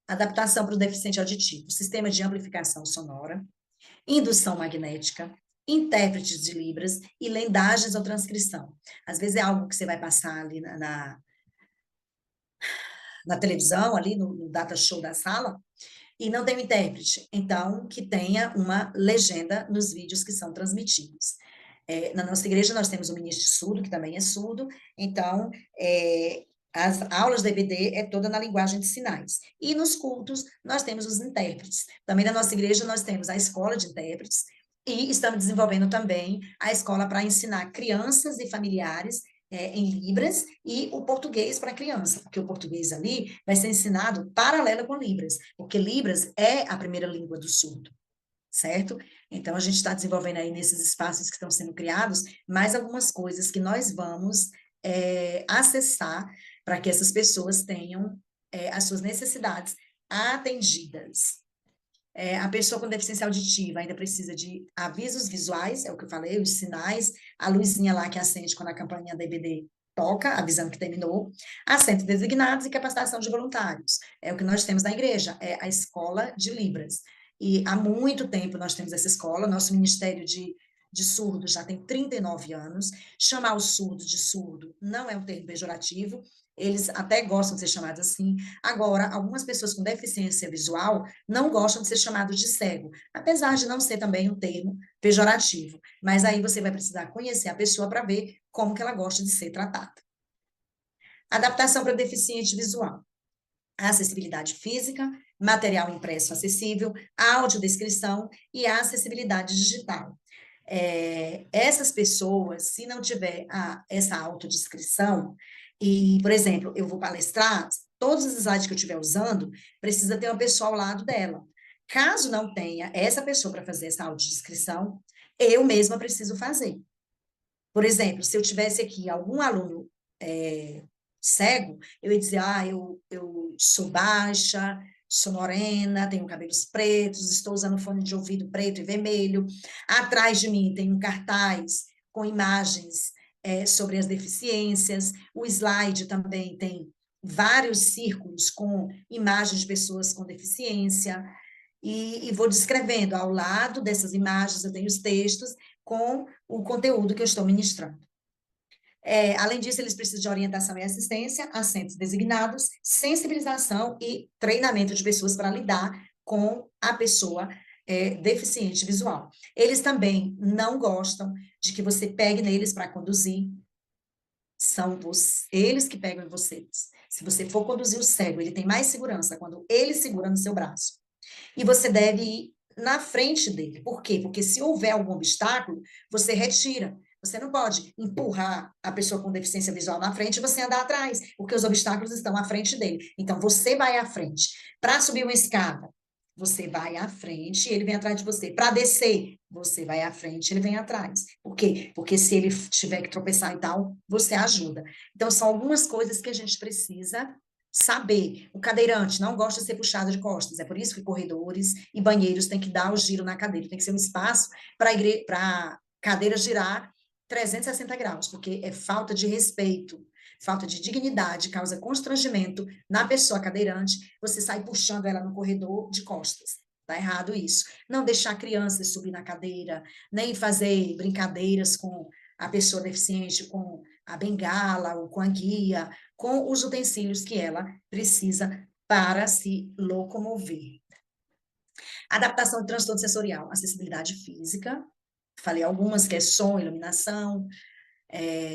Adaptação para o deficiente auditivo, sistema de amplificação sonora, indução magnética, intérpretes de Libras e lendagens ou transcrição. Às vezes é algo que você vai passar ali na televisão, ali no data show da sala, e não tem um intérprete. Então, que tenha uma legenda nos vídeos que são transmitidos. Na nossa igreja, nós temos o ministro surdo, que também é surdo, então, as aulas da EBD é toda na linguagem de sinais. E nos cultos, nós temos os intérpretes. Também na nossa igreja, nós temos a escola de intérpretes, e estamos desenvolvendo também a escola para ensinar crianças e familiares em Libras e o português para criança, porque o português ali vai ser ensinado paralelo com Libras, porque Libras é a primeira língua do surdo, certo? Então, a gente está desenvolvendo aí nesses espaços que estão sendo criados mais algumas coisas que nós vamos acessar para que essas pessoas tenham as suas necessidades atendidas. A pessoa com deficiência auditiva ainda precisa de avisos visuais, é o que eu falei, os sinais, a luzinha lá que acende quando a campainha da EBD toca, avisando que terminou, assentos designados e capacitação de voluntários. É o que nós temos na igreja, é a escola de Libras. E há muito tempo nós temos essa escola, nosso Ministério de Surdos já tem 39 anos. Chamar o surdo de surdo não é um termo pejorativo, eles até gostam de ser chamados assim. Agora, algumas pessoas com deficiência visual não gostam de ser chamados de cego, apesar de não ser também um termo pejorativo. Mas aí você vai precisar conhecer a pessoa para ver como que ela gosta de ser tratada. Adaptação para deficiente visual. A acessibilidade física, material impresso acessível, a audiodescrição e a acessibilidade digital. Essas pessoas, se não tiver essa autodescrição, e, por exemplo, eu vou palestrar, todos os slides que eu estiver usando, precisa ter uma pessoa ao lado dela. Caso não tenha essa pessoa para fazer essa autodescrição, eu mesma preciso fazer. Por exemplo, se eu tivesse aqui algum aluno cego, eu ia dizer, eu sou baixa, sou morena, tenho cabelos pretos, estou usando fone de ouvido preto e vermelho. Atrás de mim tem um cartaz com imagens sobre as deficiências. O slide também tem vários círculos com imagens de pessoas com deficiência. E vou descrevendo. Ao lado dessas imagens, eu tenho os textos com o conteúdo que eu estou ministrando. Além disso, eles precisam de orientação e assistência, assentos designados, sensibilização e treinamento de pessoas para lidar com a pessoa deficiente visual. Eles também não gostam de que você pegue neles para conduzir, são eles que pegam em vocês. Se você for conduzir o cego, ele tem mais segurança quando ele segura no seu braço. E você deve ir na frente dele. Por quê? Porque se houver algum obstáculo, você retira. Você não pode empurrar a pessoa com deficiência visual na frente e você andar atrás, porque os obstáculos estão à frente dele. Então, você vai à frente. Para subir uma escada, você vai à frente e ele vem atrás de você. Para descer, você vai à frente, ele vem atrás. Por quê? Porque se ele tiver que tropeçar e tal, você ajuda. Então, são algumas coisas que a gente precisa saber. O cadeirante não gosta de ser puxado de costas, é por isso que corredores e banheiros têm que dar o giro na cadeira, tem que ser um espaço para a cadeira girar 360 graus, porque é falta de respeito, falta de dignidade, causa constrangimento na pessoa cadeirante, você sai puxando ela no corredor de costas. Tá errado isso. Não deixar crianças subir na cadeira, nem fazer brincadeiras com a pessoa deficiente, com a bengala ou com a guia, com os utensílios que ela precisa para se locomover. Adaptação de transtorno sensorial, acessibilidade física, falei algumas, que é som, iluminação,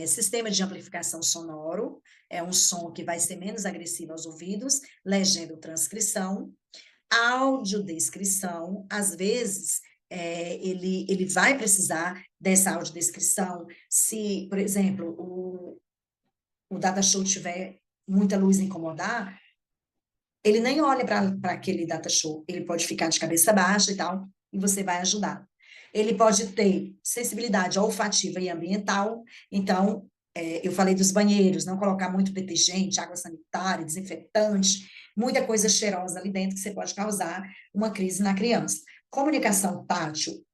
sistema de amplificação sonoro, é um som que vai ser menos agressivo aos ouvidos, legenda ou transcrição, audiodescrição, às vezes, ele vai precisar dessa audiodescrição se, por exemplo, o data show tiver muita luz e incomodar, ele nem olha para aquele data show, ele pode ficar de cabeça baixa e tal, e você vai ajudar. Ele pode ter sensibilidade olfativa e ambiental, então, eu falei dos banheiros, não colocar muito detergente, água sanitária, desinfetante, muita coisa cheirosa ali dentro que você pode causar uma crise na criança. Comunicação tátil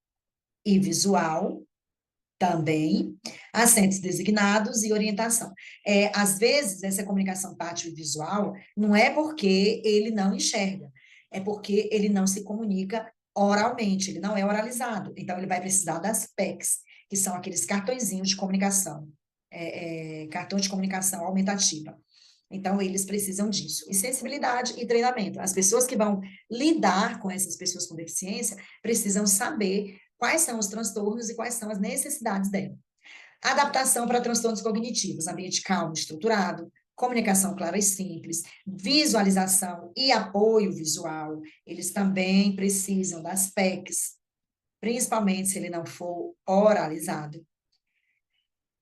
e visual, também, assentos designados e orientação. Às vezes, essa comunicação tátil e visual não é porque ele não enxerga, é porque ele não se comunica oralmente, ele não é oralizado. Então, ele vai precisar das PECs, que são aqueles cartõezinhos de comunicação, cartão de comunicação aumentativa. Então, eles precisam disso. E sensibilidade e treinamento. As pessoas que vão lidar com essas pessoas com deficiência precisam saber quais são os transtornos e quais são as necessidades dela. Adaptação para transtornos cognitivos, ambiente calmo, estruturado, comunicação clara e simples, visualização e apoio visual, eles também precisam das PECs, principalmente se ele não for oralizado.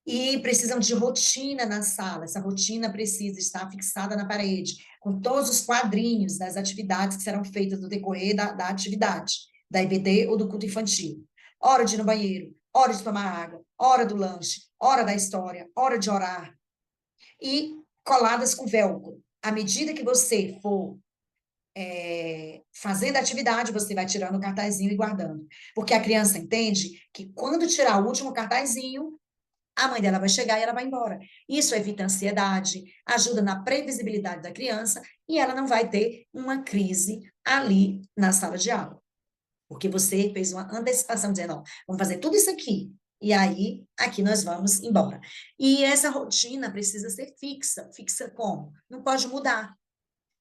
E precisam de rotina na sala, essa rotina precisa estar fixada na parede, com todos os quadrinhos das atividades que serão feitas no decorrer da atividade, da EBD ou do culto infantil. Hora de ir no banheiro, hora de tomar água, hora do lanche, hora da história, hora de orar. E coladas com velcro. À medida que você for fazendo a atividade, você vai tirando o cartazinho e guardando. Porque a criança entende que quando tirar o último cartazinho, a mãe dela vai chegar e ela vai embora. Isso evita ansiedade, ajuda na previsibilidade da criança e ela não vai ter uma crise ali na sala de aula. Porque você fez uma antecipação dizendo, ó, vamos fazer tudo isso aqui. E aí, aqui nós vamos embora. E essa rotina precisa ser fixa. Fixa como? Não pode mudar.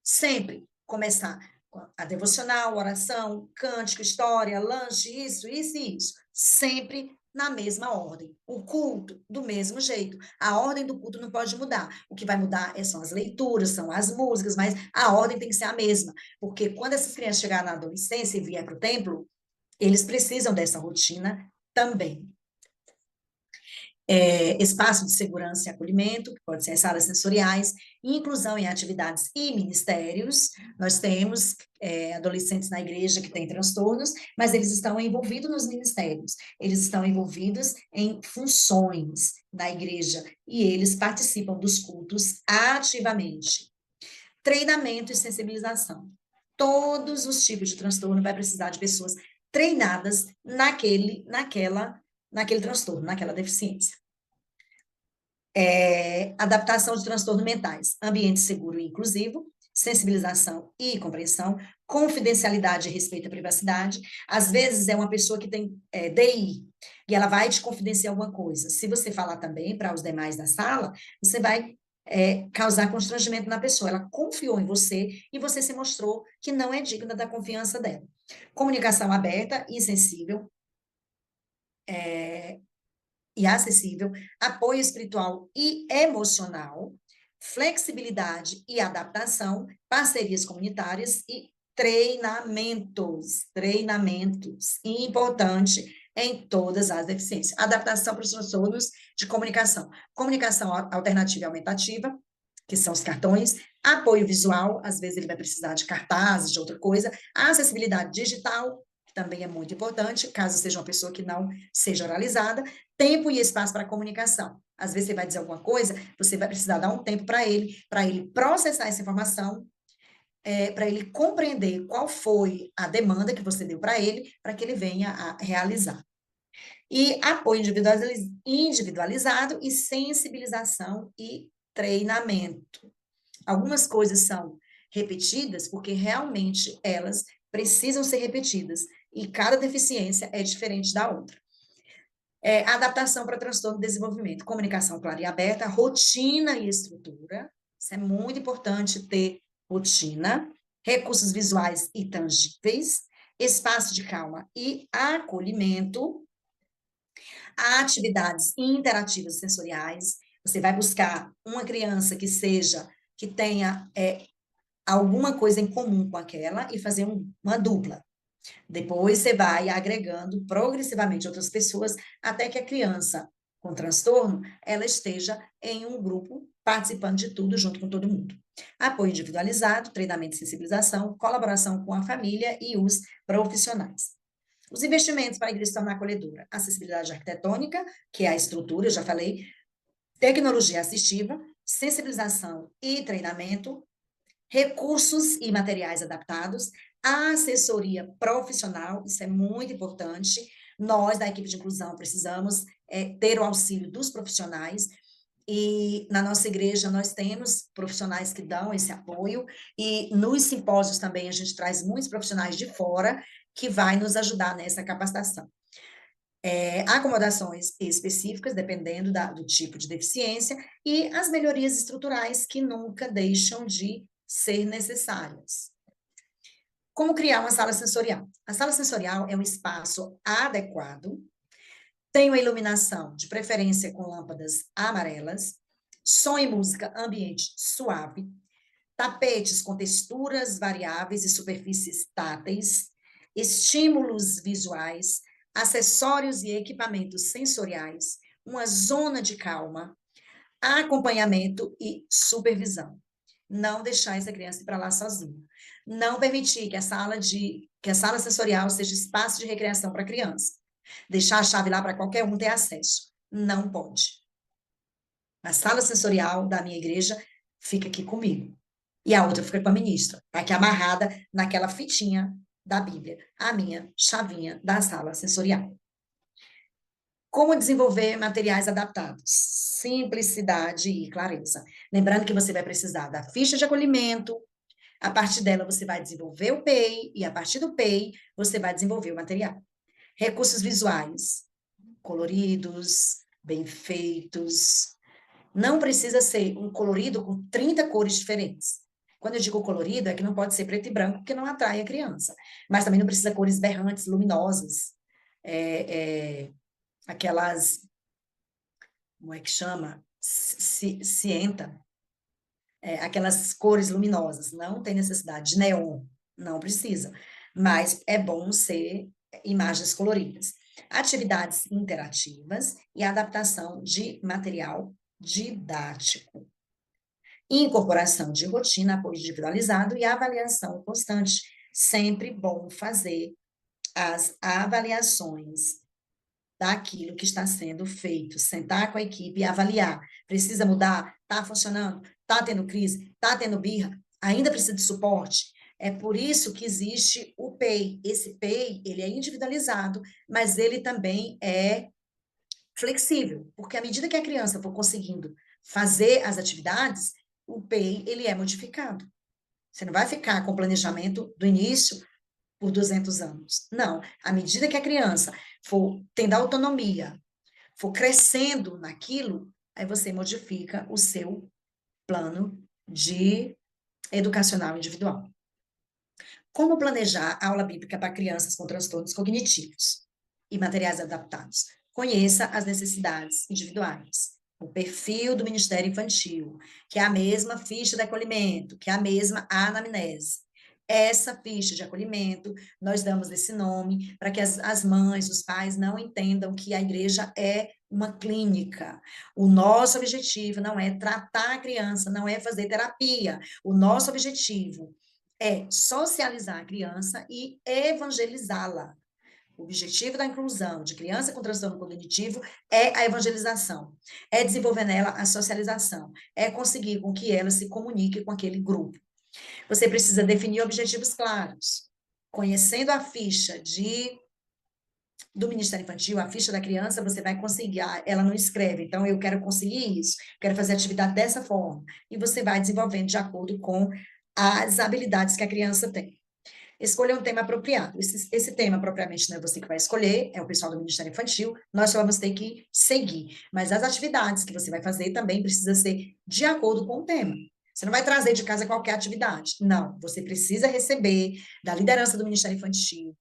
Sempre começar com a devocional, oração, cântico, história, lanche, isso e isso. Sempre na mesma ordem. O culto, do mesmo jeito. A ordem do culto não pode mudar. O que vai mudar são as leituras, são as músicas, mas a ordem tem que ser a mesma. Porque quando essas crianças chegarem na adolescência e vier para o templo, eles precisam dessa rotina também. espaço de segurança e acolhimento, que pode ser as salas sensoriais, inclusão em atividades e ministérios. Nós temos adolescentes na igreja que têm transtornos, mas eles estão envolvidos nos ministérios, eles estão envolvidos em funções da igreja, e eles participam dos cultos ativamente. Treinamento e sensibilização. Todos os tipos de transtorno vai precisar de pessoas treinadas naquele transtorno, naquela deficiência. Adaptação de transtornos mentais, ambiente seguro e inclusivo, sensibilização e compreensão, confidencialidade e respeito à privacidade. Às vezes é uma pessoa que tem DI, e ela vai te confidenciar alguma coisa. Se você falar também para os demais da sala, você vai causar constrangimento na pessoa. Ela confiou em você e você se mostrou que não é digna da confiança dela. Comunicação aberta e sensível, e acessível, apoio espiritual e emocional, flexibilidade e adaptação, parcerias comunitárias e treinamentos, importante em todas as deficiências. Adaptação para os transtornos de comunicação. Comunicação alternativa e aumentativa, que são os cartões, apoio visual, às vezes ele vai precisar de cartazes, de outra coisa, acessibilidade digital, que também é muito importante, caso seja uma pessoa que não seja oralizada, tempo e espaço para comunicação. Às vezes você vai dizer alguma coisa, você vai precisar dar um tempo para ele processar essa informação, para ele compreender qual foi a demanda que você deu para que ele venha a realizar. E apoio individualizado e sensibilização e treinamento. Algumas coisas são repetidas porque realmente elas precisam ser repetidas e cada deficiência é diferente da outra. Adaptação para transtorno de desenvolvimento, comunicação clara e aberta, rotina e estrutura, isso é muito importante ter rotina, recursos visuais e tangíveis, espaço de calma e acolhimento, atividades interativas sensoriais, você vai buscar uma criança que tenha alguma coisa em comum com aquela e fazer uma dupla. Depois você vai agregando progressivamente outras pessoas até que a criança com transtorno, ela esteja em um grupo participando de tudo junto com todo mundo. Apoio individualizado, treinamento e sensibilização, colaboração com a família e os profissionais. Os investimentos para a igreja se tornar acolhedora, acessibilidade arquitetônica, que é a estrutura, eu já falei, tecnologia assistiva, sensibilização e treinamento, recursos e materiais adaptados, assessoria profissional, isso é muito importante. Nós, da equipe de inclusão, precisamos ter o auxílio dos profissionais, e na nossa igreja nós temos profissionais que dão esse apoio, e nos simpósios também a gente traz muitos profissionais de fora que vai nos ajudar nessa capacitação. Acomodações específicas, dependendo do tipo de deficiência, e as melhorias estruturais que nunca deixam de ser necessárias. Como criar uma sala sensorial? A sala sensorial é um espaço adequado, tem uma iluminação, de preferência com lâmpadas amarelas, som e música ambiente suave, tapetes com texturas variáveis e superfícies táteis, estímulos visuais, acessórios e equipamentos sensoriais, uma zona de calma, acompanhamento e supervisão. Não deixar essa criança ir para lá sozinha. Não permitir que a sala sensorial seja espaço de recreação para a criança. Deixar a chave lá para qualquer um ter acesso. Não pode. A sala sensorial da minha igreja fica aqui comigo. E a outra fica com a ministra. Está aqui amarrada naquela fitinha da Bíblia. A minha chavinha da sala sensorial. Como desenvolver materiais adaptados? Simplicidade e clareza. Lembrando que você vai precisar da ficha de acolhimento, a partir dela você vai desenvolver o PEI, e a partir do PEI você vai desenvolver o material. Recursos visuais, coloridos, bem feitos. Não precisa ser um colorido com 30 cores diferentes. Quando eu digo colorido, é que não pode ser preto e branco, porque não atrai a criança. Mas também não precisa cores berrantes, luminosas. Aquelas, como é que chama? Cienta. Aquelas cores luminosas. Não tem necessidade de neon, não precisa. Mas é bom ser imagens coloridas. atividades interativas e adaptação de material didático. Incorporação de rotina, apoio individualizado e avaliação constante. Sempre bom fazer as avaliações daquilo que está sendo feito, sentar com a equipe e avaliar. Precisa mudar? Está funcionando? Está tendo crise? Está tendo birra? Ainda precisa de suporte? É por isso que existe o PEI. Esse PEI, ele é individualizado, mas ele também é flexível, porque à medida que a criança for conseguindo fazer as atividades, o PEI, ele é modificado. Você não vai ficar com o planejamento do início por 200 anos. Não. À medida que a criança for tendo autonomia, for crescendo naquilo, aí você modifica o seu plano de educacional individual. Como planejar a aula bíblica para crianças com transtornos cognitivos e materiais adaptados? Conheça as necessidades individuais. O perfil do Ministério Infantil, que é a mesma ficha de acolhimento, que é a mesma anamnese. Essa ficha de acolhimento, nós damos esse nome para que as mães, os pais não entendam que a igreja é uma clínica. O nosso objetivo não é tratar a criança, não é fazer terapia. O nosso objetivo é socializar a criança e evangelizá-la. O objetivo da inclusão de criança com transtorno cognitivo é a evangelização, é desenvolver nela a socialização, é conseguir com que ela se comunique com aquele grupo. Você precisa definir objetivos claros. Conhecendo a ficha do Ministério Infantil, a ficha da criança, você vai conseguir, ela não escreve, então eu quero conseguir isso, quero fazer atividade dessa forma, e você vai desenvolvendo de acordo com as habilidades que a criança tem. Escolha um tema apropriado. Esse tema, propriamente, não é você que vai escolher, é o pessoal do Ministério Infantil, nós só vamos ter que seguir. Mas as atividades que você vai fazer também precisa ser de acordo com o tema. Você não vai trazer de casa qualquer atividade. Não, você precisa receber da liderança do Ministério Infantil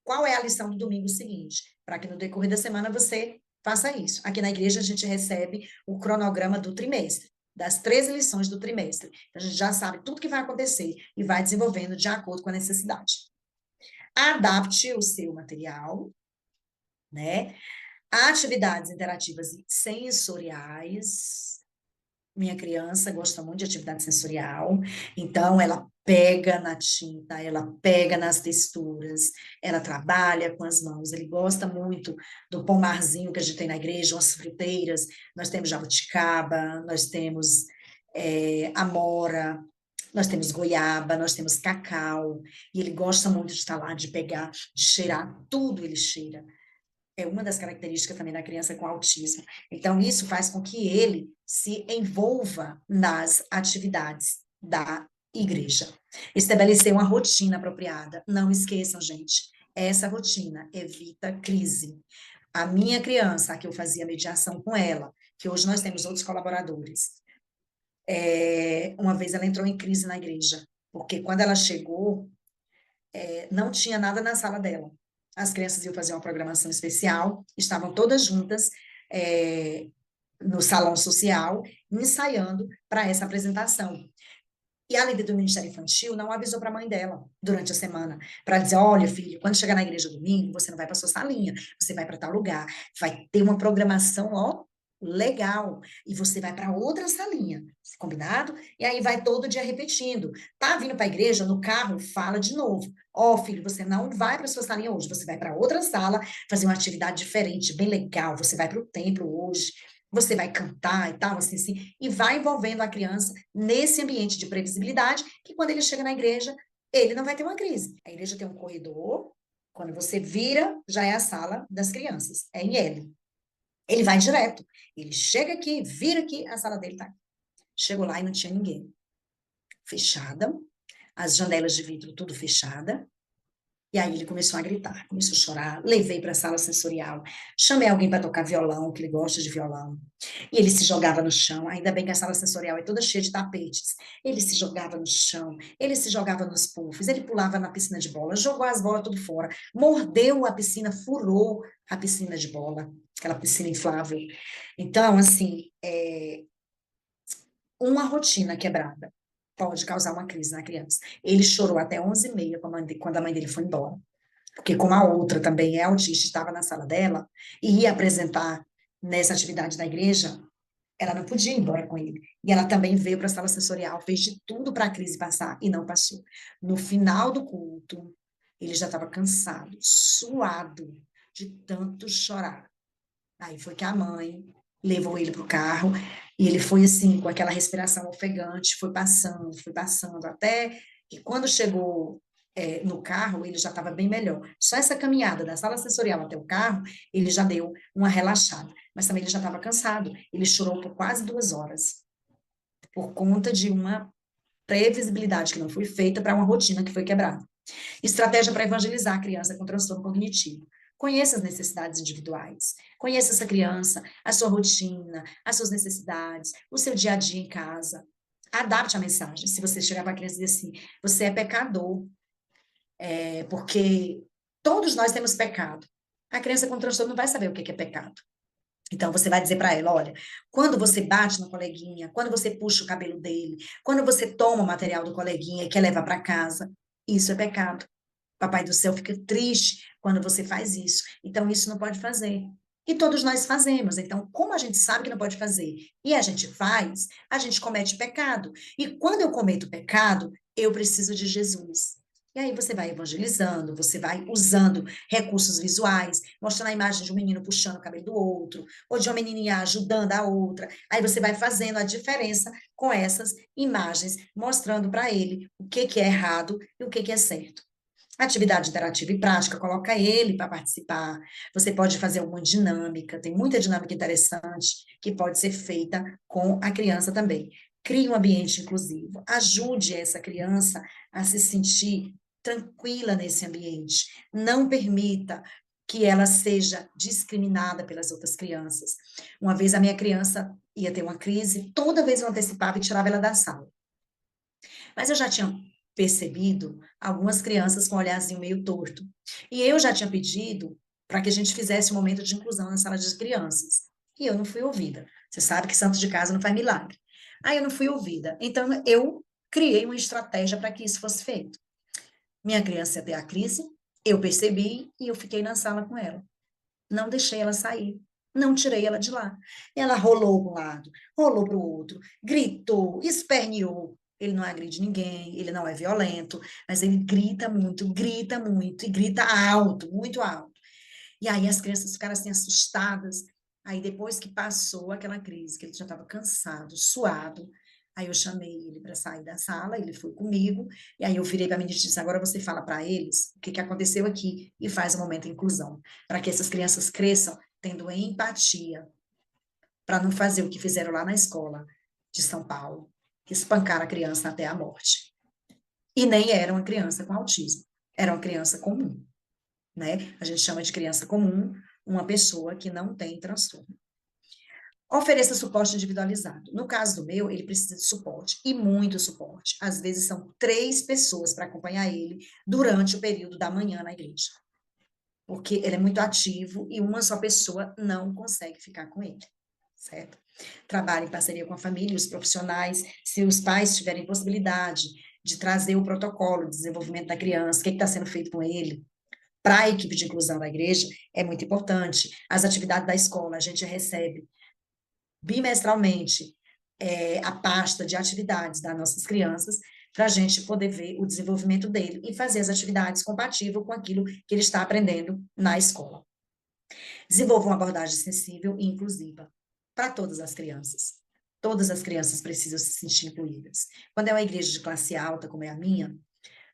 qual é a lição do domingo seguinte, para que no decorrer da semana você faça isso. Aqui na igreja a gente recebe o cronograma do trimestre, das 13 lições do trimestre. Então, a gente já sabe tudo que vai acontecer e vai desenvolvendo de acordo com a necessidade. Adapte o seu material, né? Atividades interativas e sensoriais. Minha criança gosta muito de atividade sensorial, então ela pega na tinta, ela pega nas texturas, ela trabalha com as mãos, ele gosta muito do pomarzinho que a gente tem na igreja, umas fruteiras, nós temos jabuticaba, nós temos amora, nós temos goiaba, nós temos cacau, e ele gosta muito de estar lá, de pegar, de cheirar, tudo ele cheira. É uma das características também da criança com autismo. Então, isso faz com que ele se envolva nas atividades da igreja. Estabelecer uma rotina apropriada. Não esqueçam, gente, essa rotina evita crise. A minha criança, a que eu fazia mediação com ela, que hoje nós temos outros colaboradores, uma vez ela entrou em crise na igreja, porque quando ela chegou, não tinha nada na sala dela. As crianças iam fazer uma programação especial, estavam todas juntas no salão social, ensaiando para essa apresentação. E a líder do Ministério Infantil não avisou para a mãe dela durante a semana, para dizer: olha, filho, quando chegar na igreja domingo, você não vai para sua salinha, você vai para tal lugar, vai ter uma programação, ó, legal, e você vai para outra salinha, combinado? E aí vai todo dia repetindo. Tá vindo para a igreja, no carro, fala de novo. Ó, filho, você não vai para sua salinha hoje, você vai para outra sala fazer uma atividade diferente, bem legal, você vai para o templo hoje, você vai cantar e tal, assim, assim, e vai envolvendo a criança nesse ambiente de previsibilidade, que quando ele chega na igreja, ele não vai ter uma crise. A igreja tem um corredor, quando você vira, já é a sala das crianças, é em L. Ele vai direto, ele chega aqui, vira aqui, a sala dele tá aqui. Chegou lá e não tinha ninguém. Fechada, as janelas de vidro tudo fechada, e aí ele começou a gritar, começou a chorar, levei para a sala sensorial, chamei alguém para tocar violão, que ele gosta de violão, e ele se jogava no chão, ainda bem que a sala sensorial é toda cheia de tapetes, ele se jogava no chão, ele se jogava nos puffs, ele pulava na piscina de bola, jogou as bolas tudo fora, mordeu a piscina, furou a piscina de bola, aquela piscina inflável. Então, assim, uma rotina quebrada pode causar uma crise na criança. Ele chorou até 11h30 quando a mãe dele foi embora. porque como a outra também é autista, estava na sala dela, e ia apresentar nessa atividade da igreja, ela não podia ir embora com ele. E ela também veio para a sala sensorial, fez de tudo para a crise passar e não passou. No final do culto, ele já estava cansado, suado, de tanto chorar. Aí foi que a mãe levou ele para o carro e ele foi assim, com aquela respiração ofegante, foi passando, até que quando chegou no carro, ele já estava bem melhor. Só essa caminhada da sala sensorial até o carro, ele já deu uma relaxada. Mas também ele já estava cansado. Ele chorou por quase 2 horas, por conta de uma previsibilidade que não foi feita para uma rotina que foi quebrada. Estratégia para evangelizar a criança com transtorno cognitivo. Conheça as necessidades individuais. Conheça essa criança, a sua rotina, as suas necessidades, o seu dia a dia em casa. Adapte a mensagem. Se você chegar para a criança e dizer assim, você é pecador, porque todos nós temos pecado. A criança com transtorno não vai saber o que é pecado. Então, você vai dizer para ela, olha, quando você bate no coleguinha, quando você puxa o cabelo dele, quando você toma o material do coleguinha e quer levar para casa, isso é pecado. Papai do céu fica triste quando você faz isso. Então, isso não pode fazer. E todos nós fazemos. Então, como a gente sabe que não pode fazer e a gente faz, a gente comete pecado. E quando eu cometo pecado, eu preciso de Jesus. E aí você vai evangelizando, você vai usando recursos visuais, mostrando a imagem de um menino puxando o cabelo do outro, ou de uma menininha ajudando a outra. Aí você vai fazendo a diferença com essas imagens, mostrando para ele o que que é errado e o que que é certo. Atividade interativa e prática, coloca ele para participar. Você pode fazer alguma dinâmica, tem muita dinâmica interessante que pode ser feita com a criança também. Crie um ambiente inclusivo, ajude essa criança a se sentir tranquila nesse ambiente. Não permita que ela seja discriminada pelas outras crianças. Uma vez a minha criança ia ter uma crise, toda vez eu antecipava e tirava ela da sala. Mas eu já tinha percebido algumas crianças com um olharzinho meio torto. E eu já tinha pedido para que a gente fizesse um momento de inclusão na sala de crianças. E eu não fui ouvida. Você sabe que santo de casa não faz milagre. Aí eu não fui ouvida. Então eu criei uma estratégia para que isso fosse feito. Minha criança ia ter a crise, eu percebi e eu fiquei na sala com ela. Não deixei ela sair. Não tirei ela de lá. Ela rolou para um lado, rolou para o outro, gritou, esperneou. Ele não agride ninguém, ele não é violento, mas ele grita muito e grita alto, muito alto. E aí as crianças ficaram assim assustadas. Aí depois que passou aquela crise, que ele já estava cansado, suado, aí eu chamei ele para sair da sala, ele foi comigo, e aí eu virei para a menina e disse, agora você fala para eles o que, que aconteceu aqui e faz o momento de inclusão, para que essas crianças cresçam tendo empatia, para não fazer o que fizeram lá na escola de São Paulo, que espancaram a criança até a morte. E nem era uma criança com autismo, era uma criança comum, né? A gente chama de criança comum uma pessoa que não tem transtorno. Ofereça suporte individualizado. No caso do meu, ele precisa de suporte, e muito suporte. Às vezes são 3 pessoas para acompanhar ele durante o período da manhã na igreja. Porque ele é muito ativo e uma só pessoa não consegue ficar com ele, certo? Trabalhe em parceria com a família e os profissionais, se os pais tiverem possibilidade de trazer o protocolo de desenvolvimento da criança, o que está sendo feito com ele, para a equipe de inclusão da igreja, é muito importante. As atividades da escola, a gente recebe bimestralmente a pasta de atividades das nossas crianças, para a gente poder ver o desenvolvimento dele e fazer as atividades compatíveis com aquilo que ele está aprendendo na escola. Desenvolva uma abordagem sensível e inclusiva para todas as crianças. Todas as crianças precisam se sentir incluídas. Quando é uma igreja de classe alta, como é a minha,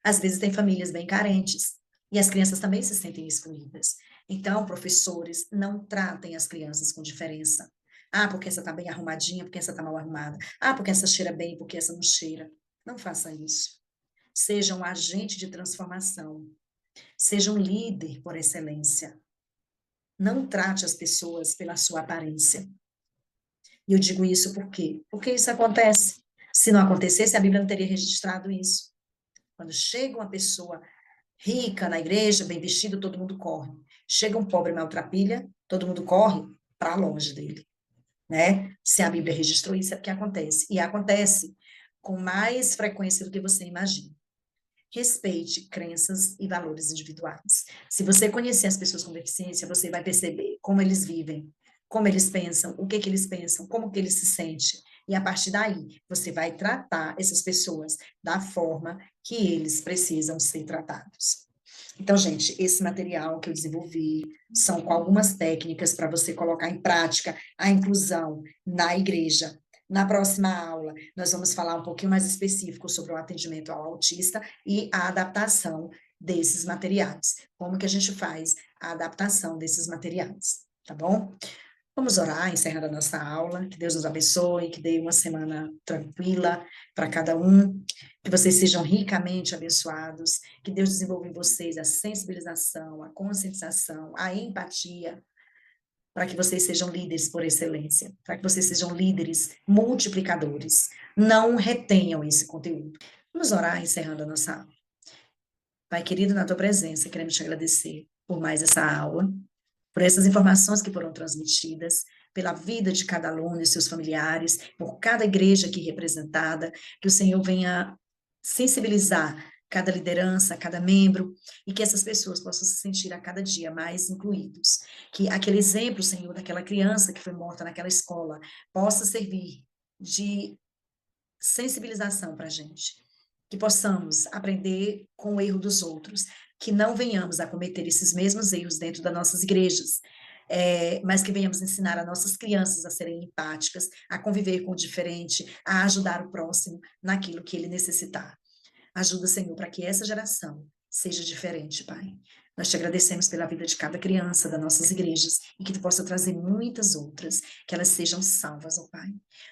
às vezes tem famílias bem carentes, e as crianças também se sentem excluídas. Então, professores, não tratem as crianças com diferença. Ah, porque essa está bem arrumadinha, porque essa está mal arrumada. Ah, porque essa cheira bem, porque essa não cheira. Não faça isso. Seja um agente de transformação. Seja um líder por excelência. Não trate as pessoas pela sua aparência. E eu digo isso por quê? Porque isso acontece. Se não acontecesse, a Bíblia não teria registrado isso. Quando chega uma pessoa rica na igreja, bem vestido, todo mundo corre. Chega um pobre maltrapilha, todo mundo corre para longe dele, né? Se a Bíblia registrou isso, é porque acontece. E acontece com mais frequência do que você imagina. Respeite crenças e valores individuais. Se você conhecer as pessoas com deficiência, você vai perceber como eles vivem, como eles pensam, o que que eles pensam, como que eles se sentem. E a partir daí, você vai tratar essas pessoas da forma que eles precisam ser tratados. Então, gente, esse material que eu desenvolvi são com algumas técnicas para você colocar em prática a inclusão na igreja. Na próxima aula, nós vamos falar um pouquinho mais específico sobre o atendimento ao autista e a adaptação desses materiais. Como que a gente faz a adaptação desses materiais, tá bom? Vamos orar, encerrando a nossa aula. Que Deus nos abençoe, que dê uma semana tranquila para cada um, que vocês sejam ricamente abençoados, que Deus desenvolva em vocês a sensibilização, a conscientização, a empatia, para que vocês sejam líderes por excelência, para que vocês sejam líderes multiplicadores. Não retenham esse conteúdo. Vamos orar, encerrando a nossa aula. Pai querido, na tua presença, queremos te agradecer por mais essa aula, por essas informações que foram transmitidas, pela vida de cada aluno e seus familiares, por cada igreja aqui representada, que o Senhor venha sensibilizar cada liderança, cada membro, e que essas pessoas possam se sentir a cada dia mais incluídos. Que aquele exemplo, Senhor, daquela criança que foi morta naquela escola, possa servir de sensibilização para a gente. Que possamos aprender com o erro dos outros, que não venhamos a cometer esses mesmos erros dentro das nossas igrejas, mas que venhamos ensinar as nossas crianças a serem empáticas, a conviver com o diferente, a ajudar o próximo naquilo que ele necessitar. Ajuda, Senhor, para que essa geração seja diferente, Pai. Nós te agradecemos pela vida de cada criança das nossas igrejas e que tu possa trazer muitas outras, que elas sejam salvas, ó Pai.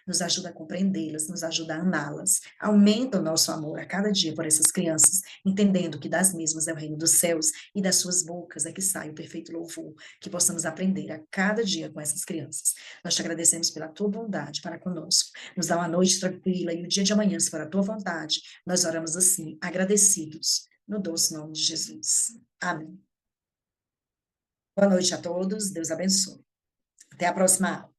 Nos ajuda a compreendê-las, nos ajuda a amá-las. Aumenta o nosso amor a cada dia por essas crianças, entendendo que das mesmas é o reino dos céus e das suas bocas é que sai o perfeito louvor, que possamos aprender a cada dia com essas crianças. Nós te agradecemos pela tua bondade para conosco. Nos dá uma noite tranquila e o dia de amanhã, se for a tua vontade, nós oramos assim, agradecidos, no doce nome de Jesus. Amém. Boa noite a todos, Deus abençoe. Até a próxima aula.